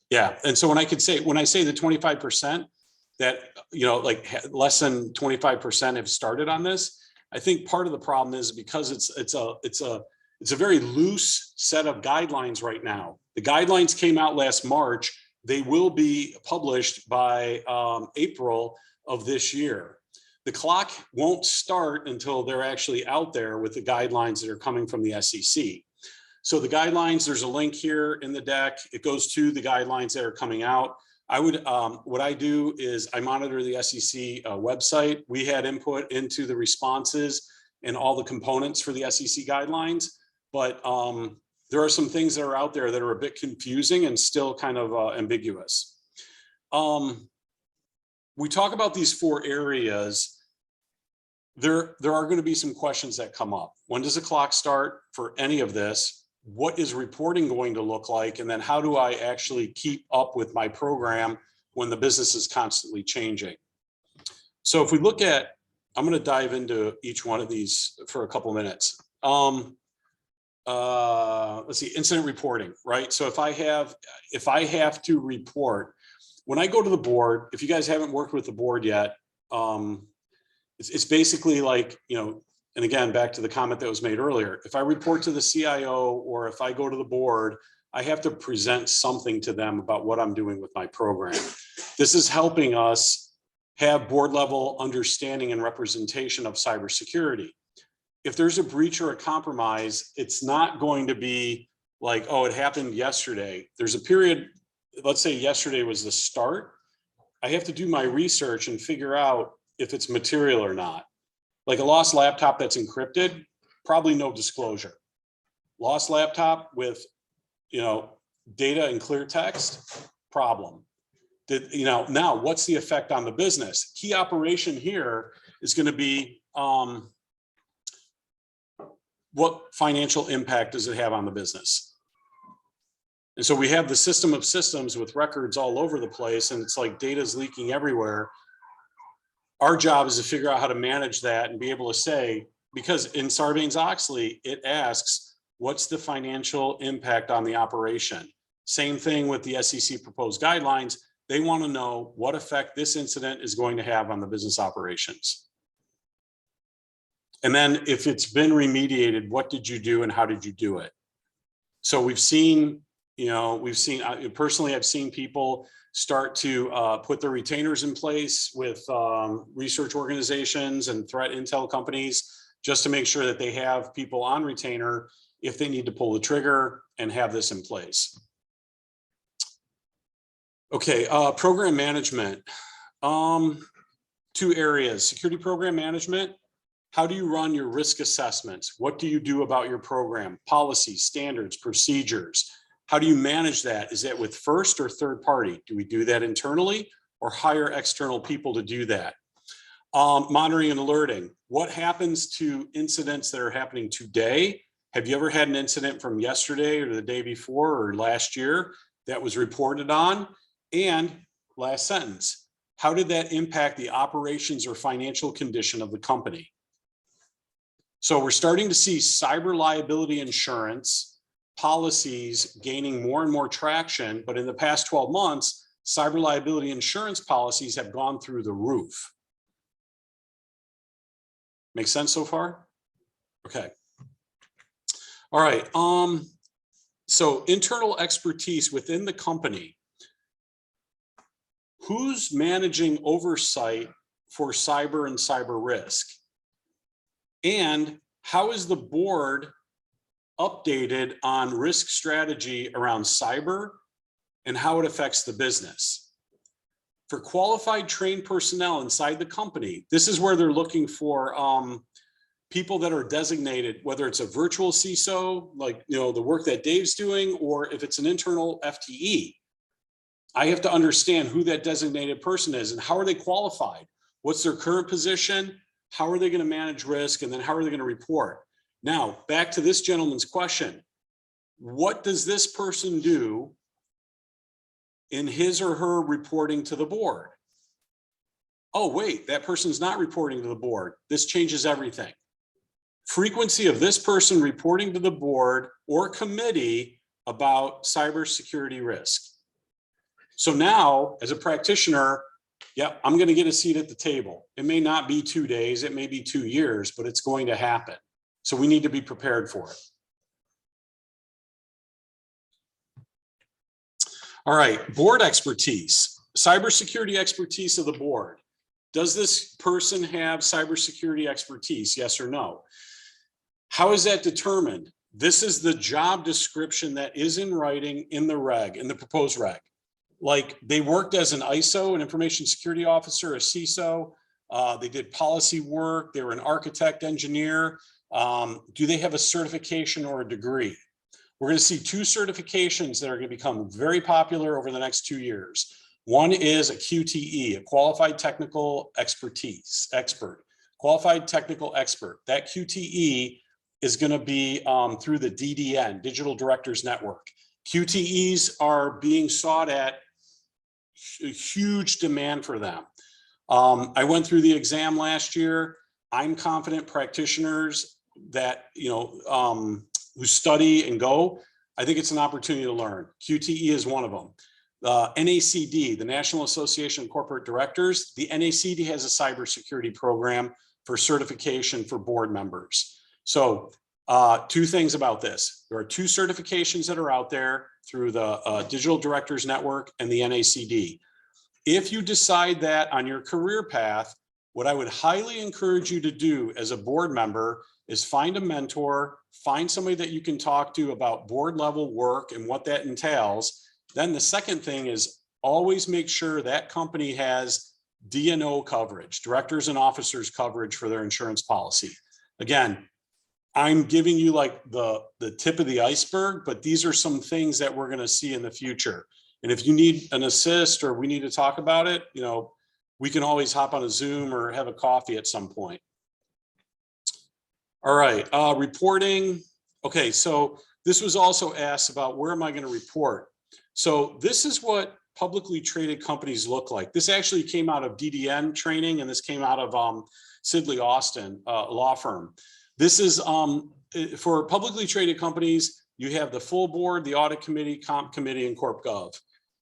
yeah. And so when I say the 25% that, you know, like less than 25% have started on this, I think part of the problem is because it's a very loose set of guidelines right now. The guidelines came out last March. They will be published by April of this year. The clock won't start until they're actually out there with the guidelines that are coming from the SEC. So the guidelines, there's a link here in the deck. It goes to the guidelines that are coming out. I would, what I do is I monitor the SEC website. We had input into the responses and all the components for the SEC guidelines, but there are some things that are out there that are a bit confusing and still kind of ambiguous. We talk about these 4 areas. There are going to be some questions that come up. When does the clock start for any of this? What is reporting going to look like? And then how do I actually keep up with my program when the business is constantly changing? So if we look at, I'm going to dive into each one of these for a couple minutes. Let's see, incident reporting, right? So if I have to report, when I go to the board, if you guys haven't worked with the board yet, it's basically like, you know, and again, back to the comment that was made earlier, if I report to the CIO or if I go to the board, I have to present something to them about what I'm doing with my program. This is helping us have board level understanding and representation of cybersecurity. If there's a breach or a compromise, it's not going to be like, oh, it happened yesterday. There's a period, let's say yesterday was the start. I have to do my research and figure out if it's material or not. Like a lost laptop that's encrypted, probably no disclosure. Lost laptop with, data in clear text, problem. Now what's the effect on the business? Key operation here is going to be what financial impact does it have on the business? And so we have the system of systems with records all over the place, and it's like data's leaking everywhere. Our job is to figure out how to manage that and be able to say, because in Sarbanes-Oxley, it asks, what's the financial impact on the operation? Same thing with the SEC proposed guidelines. They want to know what effect this incident is going to have on the business operations. And then if it's been remediated, what did you do and how did you do it? So we've seen, personally, I've seen people start to put their retainers in place with research organizations and threat intel companies, just to make sure that they have people on retainer if they need to pull the trigger and have this in place. Okay, program management. 2 areas, security program management. How do you run your risk assessments? What do you do about your program? Policies, standards, procedures. How do you manage that? Is that with first or third party? Do we do that internally or hire external people to do that? Monitoring and alerting. What happens to incidents that are happening today? Have you ever had an incident from yesterday or the day before or last year that was reported on? And last sentence, how did that impact the operations or financial condition of the company? So we're starting to see cyber liability insurance policies gaining more and more traction, but in the past 12 months, cyber liability insurance policies have gone through the roof. Make sense so far? Okay. All right. So internal expertise within the company. Who's managing oversight for cyber and cyber risk? And how is the board updated on risk strategy around cyber and how it affects the business? For qualified trained personnel inside the company, this is where they're looking for people that are designated, whether it's a virtual CISO, like the work that Dave's doing, or if it's an internal FTE. I have to understand who that designated person is and how are they qualified? What's their current position? How are they going to manage risk? And then how are they going to report? Now, back to this gentleman's question. What does this person do in his or her reporting to the board? Oh, wait, that person's not reporting to the board. This changes everything. Frequency of this person reporting to the board or committee about cybersecurity risk. So now, as a practitioner, yeah, I'm going to get a seat at the table. It may not be 2 days, it may be 2 years, but it's going to happen. So we need to be prepared for it. All right, board expertise, cybersecurity expertise of the board. Does this person have cybersecurity expertise? Yes or no? How is that determined? This is the job description that is in writing in the reg, in the proposed reg. Like they worked as an ISO, an information security officer, a CISO. They did policy work. They were an architect, engineer. Do they have a certification or a degree? We're going to see 2 certifications that are going to become very popular over the next 2 years. One is a QTE, a qualified technical expert, qualified technical expert. That QTE is going to be through the DDN, Digital Directors Network. QTEs are being sought at, a huge demand for them. I went through the exam last year. I'm confident practitioners that, who study and go, I think it's an opportunity to learn. QTE is one of them. NACD, the National Association of Corporate Directors, the NACD has a cybersecurity program for certification for board members. So 2 things about this. There are 2 certifications that are out there through the Digital Directors Network and the NACD. If you decide that on your career path, what I would highly encourage you to do as a board member is find a mentor, find somebody that you can talk to about board level work and what that entails. Then the second thing is always make sure that company has D&O coverage, directors and officers coverage for their insurance policy. Again, I'm giving you like the tip of the iceberg, but these are some things that we're going to see in the future. And if you need an assist or we need to talk about it, you know, we can always hop on a Zoom or have a coffee at some point. All right, reporting. Okay, so this was also asked about where am I going to report? So this is what publicly traded companies look like. This actually came out of DDN training, and this came out of Sidley Austin law firm. This is for publicly traded companies, you have the full board, the audit committee, comp committee, and corp gov.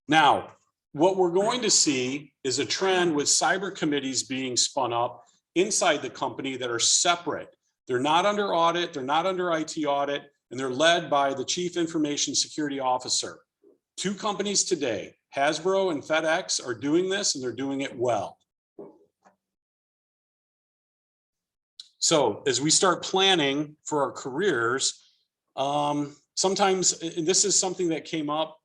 Now, what we're going to see is a trend with cyber committees being spun up inside the company that are separate. They're not under audit, they're not under IT audit, and they're led by the Chief Information Security Officer. 2 companies today, Hasbro and FedEx, are doing this, and they're doing it well. So as we start planning for our careers, sometimes, and this is something that came up,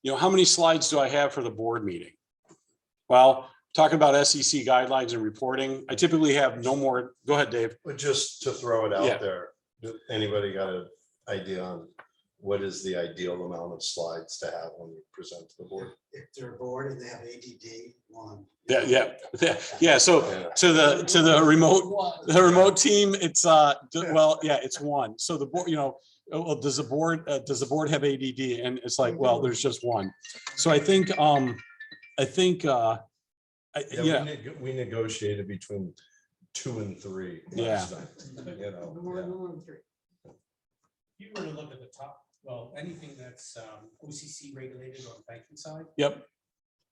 you know, how many slides do I have for the board meeting? Well, talking about SEC guidelines and reporting, I typically have no more. Go ahead, Dave. But just to throw it out Yeah. there, anybody got an idea on what is the ideal amount of slides to have when you present to the board? If they're bored and they have ADD, 1. Yeah. So to the remote team, it's well, yeah, it's 1. So the board, you know, well, does the board have ADD? And it's like, well, there's just 1. So I think we negotiated between 2 and 3 last time, you know. If you were to look at the top, well, anything that's OCC regulated on the banking side. Yep.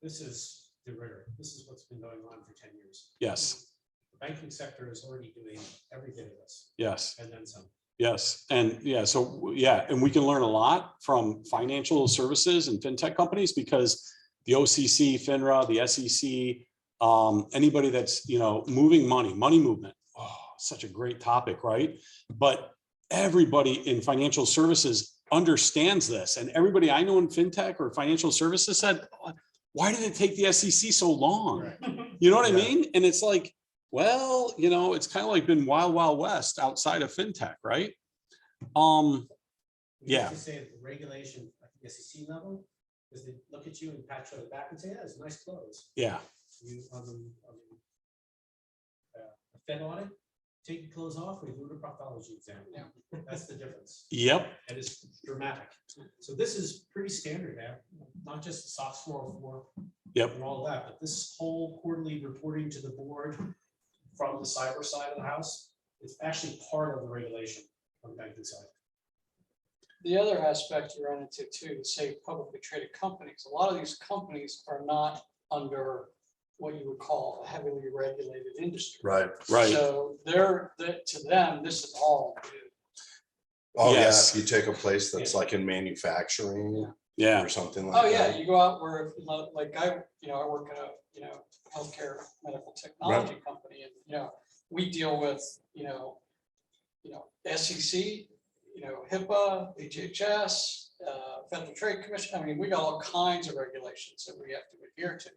This is the rigor. This is what's been going on for 10 years. Yes. The banking sector is already doing every bit of this. Yes. And then some. Yes. And yeah, so yeah, and we can learn a lot from financial services and fintech companies because the OCC, FINRA, the SEC, anybody that's, you know, moving money movement. Oh, such a great topic, right? But everybody in financial services understands this. And everybody I know in fintech or financial services said, why did it take the SEC so long? Right. You know what I mean? And it's like, well, you know, it's kind of like been wild, wild west outside of fintech, right? We Yeah. used to say that the regulation at the SEC level is they look at you and pat you on the back and say, yeah, it's nice clothes. Yeah. You on the Fed audit, take your clothes off, we do the proctology exam. Yeah. That's the difference. Yep. And it's dramatic. So this is pretty standard now, not just the SOX 404. Yep. And all that, but this whole quarterly reporting to the board from the cyber side of the house, it's actually part of the regulation on the banking side. The other aspect you run into too, say publicly traded companies, a lot of these companies are not under what you would call a heavily regulated industry. Right. Right. So to them, this is all new. Oh, Yes. yeah, if you take a place that's like in manufacturing Yeah. or something like Oh, that. yeah, you go out where, like I work at a, healthcare medical technology company, and, we deal with, SEC, HIPAA, HHS, Federal Trade Commission. I mean, we got all kinds of regulations that we have to adhere to.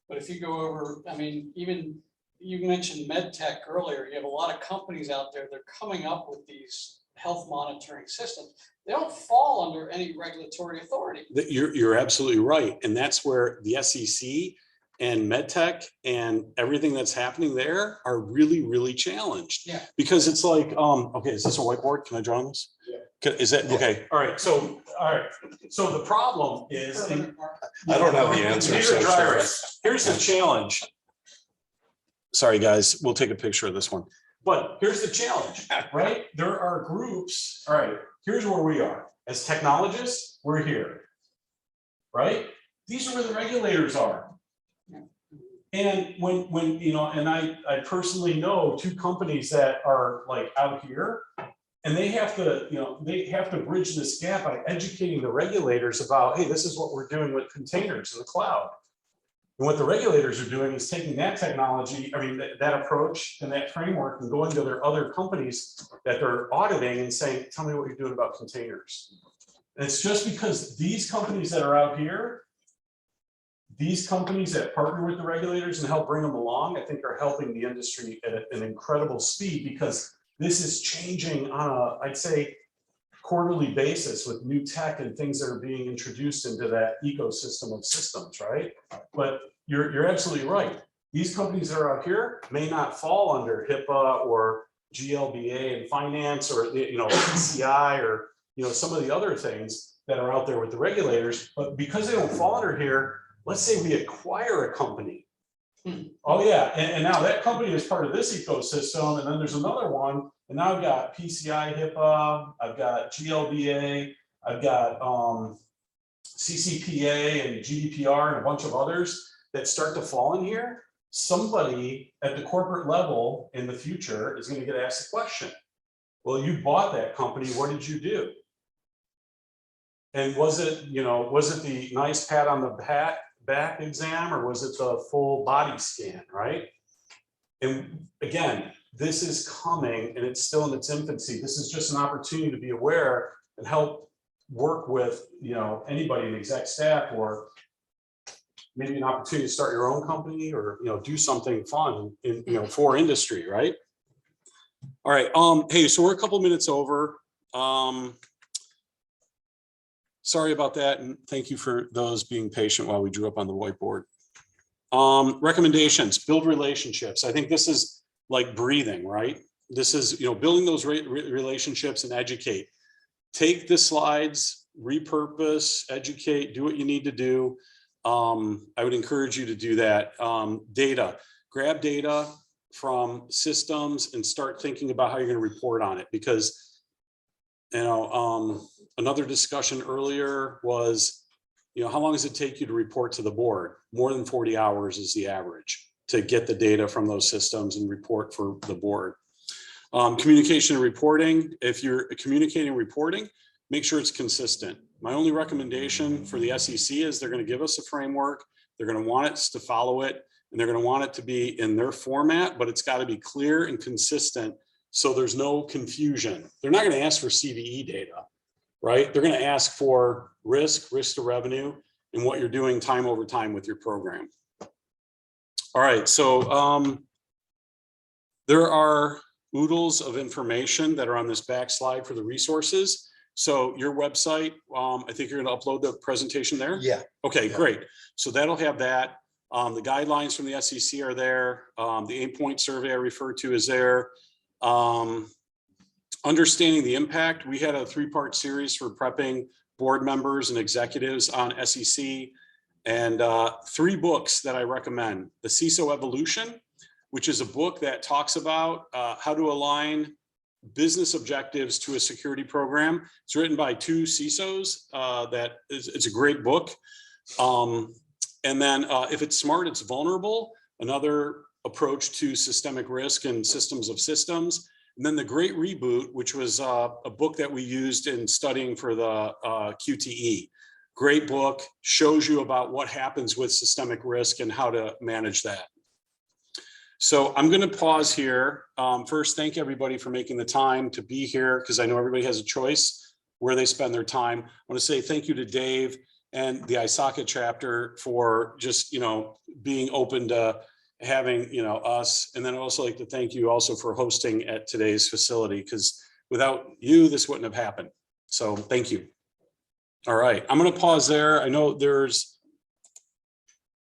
But if you go over, I mean, even you mentioned med tech earlier, you have a lot of companies out there, they're coming up with these health monitoring systems. They don't fall under any regulatory authority. You're absolutely right. And that's where the SEC and MedTech and everything that's happening there are really, really challenged. Yeah. Because it's like, okay, is this a whiteboard? Can I draw on this? Yeah. Is that, okay, all right. So the problem is. I don't have the answer. These are dry erase. Here's the challenge. Sorry, guys, we'll take a picture of this one. But here's the challenge, right? There are groups, all right, here's where we are. As technologists, we're here, right? These are where the regulators are. And when and I personally know 2 companies that are like out here, and they have to bridge this gap by educating the regulators about, hey, this is what we're doing with containers in the cloud. And what the regulators are doing is taking that technology, that approach and that framework and going to their other companies that they're auditing and saying, tell me what you're doing about containers. And it's just because these companies that are out here, these companies that partner with the regulators and help bring them along, I think are helping the industry at an incredible speed because this is changing on a, I'd say, quarterly basis with new tech and things that are being introduced into that ecosystem of systems, right? But you're absolutely right. These companies that are out here may not fall under HIPAA or GLBA in finance, or PCI, or some of the other things that are out there with the regulators. But because they don't fall under here, let's say we acquire a company. Oh yeah, and now that company is part of this ecosystem, and then there's another one, and now I've got PCI HIPAA, I've got GLBA, I've got CCPA and GDPR and a bunch of others that start to fall in here. Somebody at the corporate level in the future is going to get asked the question, well, you bought that company, what did you do? And was it the nice pat on the back exam, or was it the full body scan, right? And again, this is coming and it's still in its infancy. This is just an opportunity to be aware and help work with anybody in exec staff, or maybe an opportunity to start your own company, or do something fun in for industry, right? All right. Hey, so we're a couple minutes over. Sorry about that, and thank you for those being patient while we drew up on the whiteboard. Recommendations: build relationships. I think this is like breathing, right? This is building those relationships and educate. Take the slides, repurpose, educate, do what you need to do. I would encourage you to do that. Data, grab data from systems and start thinking about how you're going to report on it, because another discussion earlier was, how long does it take you to report to the board? More than 40 hours is the average to get the data from those systems and report for the board. Communication and reporting. If you're communicating and reporting, make sure it's consistent. My only recommendation for the SEC is they're going to give us a framework. They're going to want us to follow it, and they're going to want it to be in their format, but it's got to be clear and consistent, so there's no confusion. They're not going to ask for CVE data, right? They're going to ask for risk to revenue, and what you're doing time over time with your program. All right, so there are oodles of information that are on this back slide for the resources. So your website, I think you're going to upload the presentation there? Yeah. Okay, Yeah. great. So that'll have that. The guidelines from the SEC are there. The 8-point survey I referred to is there. Understanding the impact. We had a 3-part series for prepping board members and executives on SEC, and 3 books that I recommend. The CISO Evolution, which is a book that talks about how to align business objectives to a security program. It's written by 2 CISOs. It's a great book. And then If It's Smart, It's Vulnerable, another approach to systemic risk and systems of systems. And then The Great Reboot, which was a book that we used in studying for the QTE. Great book, shows you about what happens with systemic risk and how to manage that. So I'm going to pause here. First, thank everybody for making the time to be here, because I know everybody has a choice where they spend their time. I want to say thank you to Dave and the ISACA chapter for just, being open to having, us. And then I'd also like to thank you also for hosting at today's facility, because without you, this wouldn't have happened. So thank you. All right, I'm going to pause there. I know there's,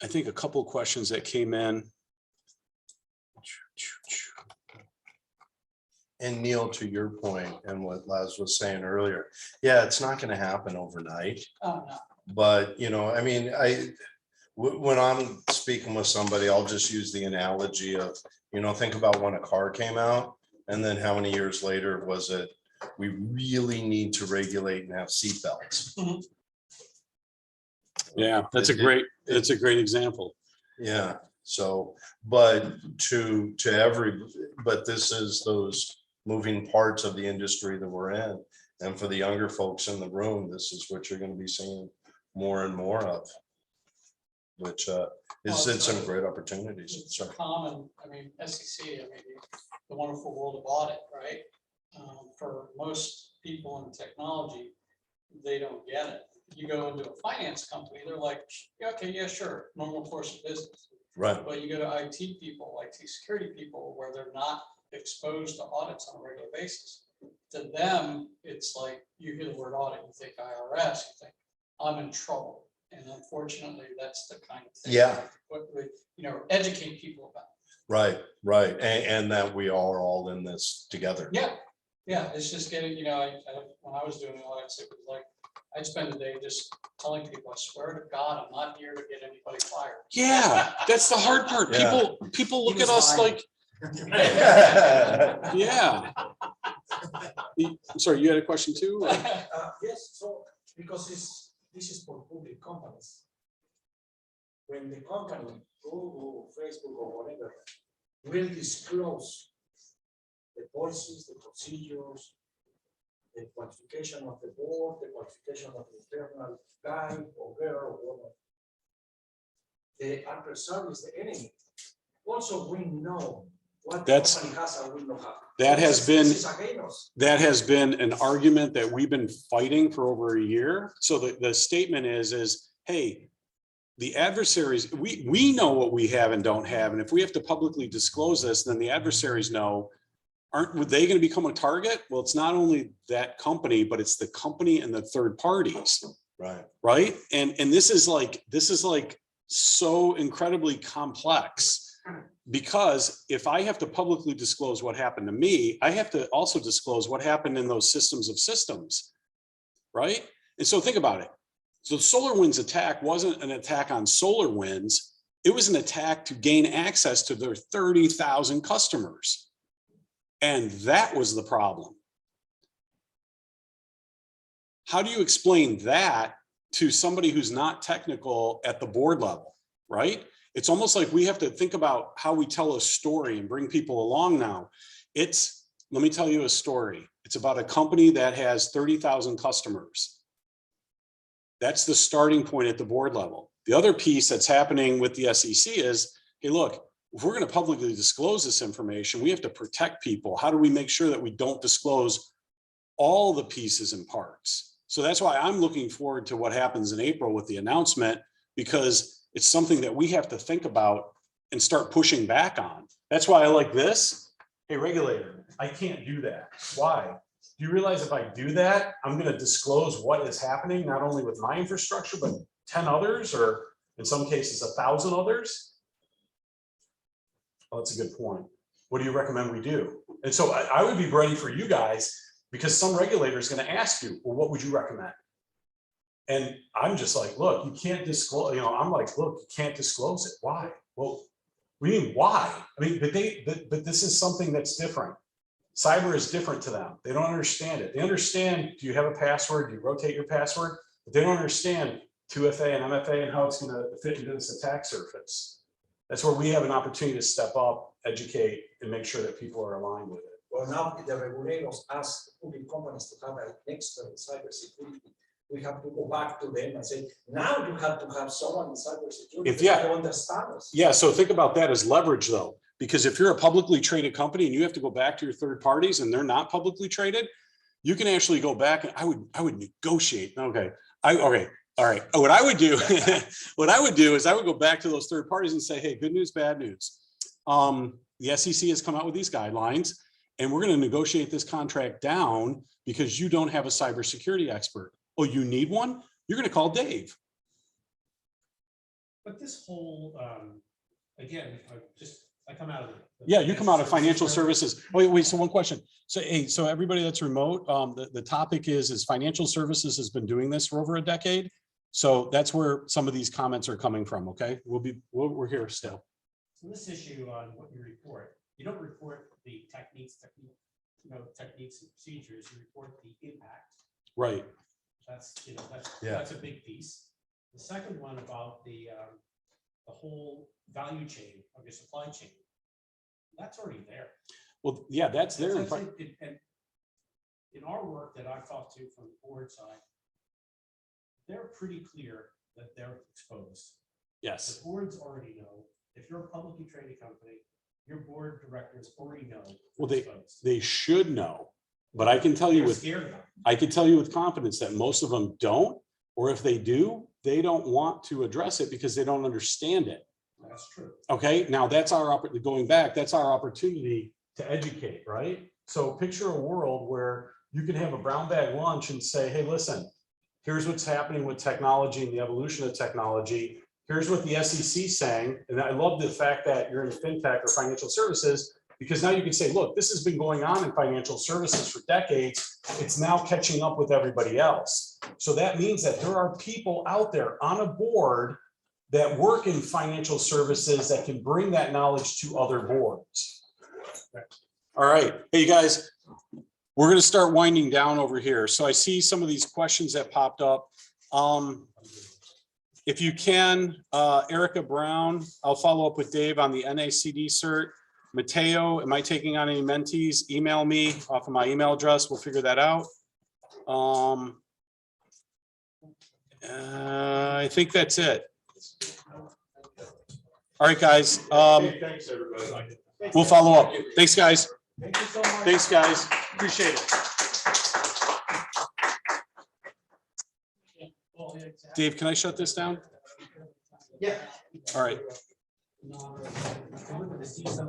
I think, a couple of questions that came in. And Neil, to your point and what Laz was saying earlier, yeah, it's not going to happen overnight. Oh, no. But, when I'm speaking with somebody, I'll just use the analogy of, think about when a car came out, and then how many years later was it, we really need to regulate and have seatbelts. Mhm. Yeah, that's a great example. Yeah. So, but but this is those moving parts of the industry that we're in. And for the younger folks in the room, this is what you're going to be seeing more and more of, which is some great opportunities. It's common, SEC, the wonderful world of audit, right? For most people in technology, they don't get it. You go into a finance company, they're like, yeah, okay, yeah, sure, normal course of business. Right. But you go to IT people, IT security people, where they're not exposed to audits on a regular basis. To them, it's like, you hear the word audit, you think IRS, you think, I'm in trouble. And unfortunately, that's the kind of thing. Yeah. What we, educate people about. Right. And that we are all in this together. Yeah, it's just getting, when I was doing audits, it was like, I'd spend the day just telling people, I swear to God, I'm not here to get anybody fired. Yeah, that's the hard part. Yeah. People look at us like, yeah. I'm sorry, you had a question too? Yes, so, because this is for public companies. When the company, Google, Facebook, or whatever, will disclose the policies, the procedures, the qualification of the board, the qualification of the internal guy or girl, or whatever. The adversary is the enemy. Also, we know what the company has and we know how. That has been, This is against us. that has been an argument that we've been fighting for over a year. So the statement is, hey, the adversaries, we know what we have and don't have. And if we have to publicly disclose this, then the adversaries know, aren't they going to become a target? Well, it's not only that company, but it's the company and the third parties. Right. And this is like so incredibly complex. Because if I have to publicly disclose what happened to me, I have to also disclose what happened in those systems of systems, right? And so think about it. So SolarWinds attack wasn't an attack on SolarWinds. It was an attack to gain access to their 30,000 customers. And that was the problem. How do you explain that to somebody who's not technical at the board level, right? It's almost like we have to think about how we tell a story and bring people along now. Let me tell you a story. It's about a company that has 30,000 customers. That's the starting point at the board level. The other piece that's happening with the SEC is, hey, look, if we're going to publicly disclose this information, we have to protect people. How do we make sure that we don't disclose all the pieces and parts? So that's why I'm looking forward to what happens in April with the announcement, because it's something that we have to think about and start pushing back on. That's why I like this. Hey, regulator, I can't do that. Why? Do you realize if I do that, I'm going to disclose what is happening, not only with my infrastructure, but 10 others, or in some cases, 1,000 others? Well, that's a good point. What do you recommend we do? And so I would be ready for you guys, because some regulator is going to ask you, well, what would you recommend? And I'm just like, look, you can't disclose, I'm like, look, you can't disclose it. Why? Well, we mean why? I mean, but this is something that's different. Cyber is different to them. They don't understand it. They understand, do you have a password? Do you rotate your password? But they don't understand 2FA and MFA and how it's going to fit into this attack surface. That's where we have an opportunity to step up, educate, and make sure that people are aligned with it. Well, now the regulators ask public companies to have an expert in cybersecurity. We have to go back to them and say, now you have to have someone in cybersecurity to understand us. Yeah, so think about that as leverage though, because if you're a publicly traded company and you have to go back to your third parties and they're not publicly traded, you can actually go back and I would negotiate. Okay. All right. What I would do, is I would go back to those third parties and say, hey, good news, bad news. The SEC has come out with these guidelines and we're going to negotiate this contract down because you don't have a cybersecurity expert. Oh, you need one? You're going to call Dave. But this whole, again, I come out of Yeah, you come out of financial services. Wait, so one question. So, hey, so everybody that's remote, the topic is financial services has been doing this for over a decade. So that's where some of these comments are coming from. Okay, we're here still. So this issue on what you report, you don't report the techniques and procedures, you report the impact. Right. That's a big piece. The second one about the whole value chain of your supply chain, that's already there. Well, yeah, that's there. And in our work that I've talked to from the board side, they're pretty clear that they're exposed. Yes. The boards already know. If you're a publicly traded company, your board directors already know. Well, they should know. But I can tell you with confidence that most of them don't, or if they do, they don't want to address it because they don't understand it. That's true. Okay, now that's our opportunity to educate, right? So picture a world where you can have a brown bag lunch and say, hey, listen, here's what's happening with technology and the evolution of technology. Here's what the SEC is saying. And I love the fact that you're in fintech or financial services, because now you can say, look, this has been going on in financial services for decades. It's now catching up with everybody else. So that means that there are people out there on a board that work in financial services that can bring that knowledge to other boards. All right, hey, you guys, we're going to start winding down over here. So I see some of these questions that popped up. If you can, Erica Brown, I'll follow up with Dave on the NACD cert. Mateo, am I taking on any mentees? Email me off of my email address. We'll figure that out. I think that's it. All right, guys. Thanks, everybody. We'll follow up. Thanks, guys. Thank you so much. Thanks, guys. Appreciate it. Dave, can I shut this down? Yeah. All right.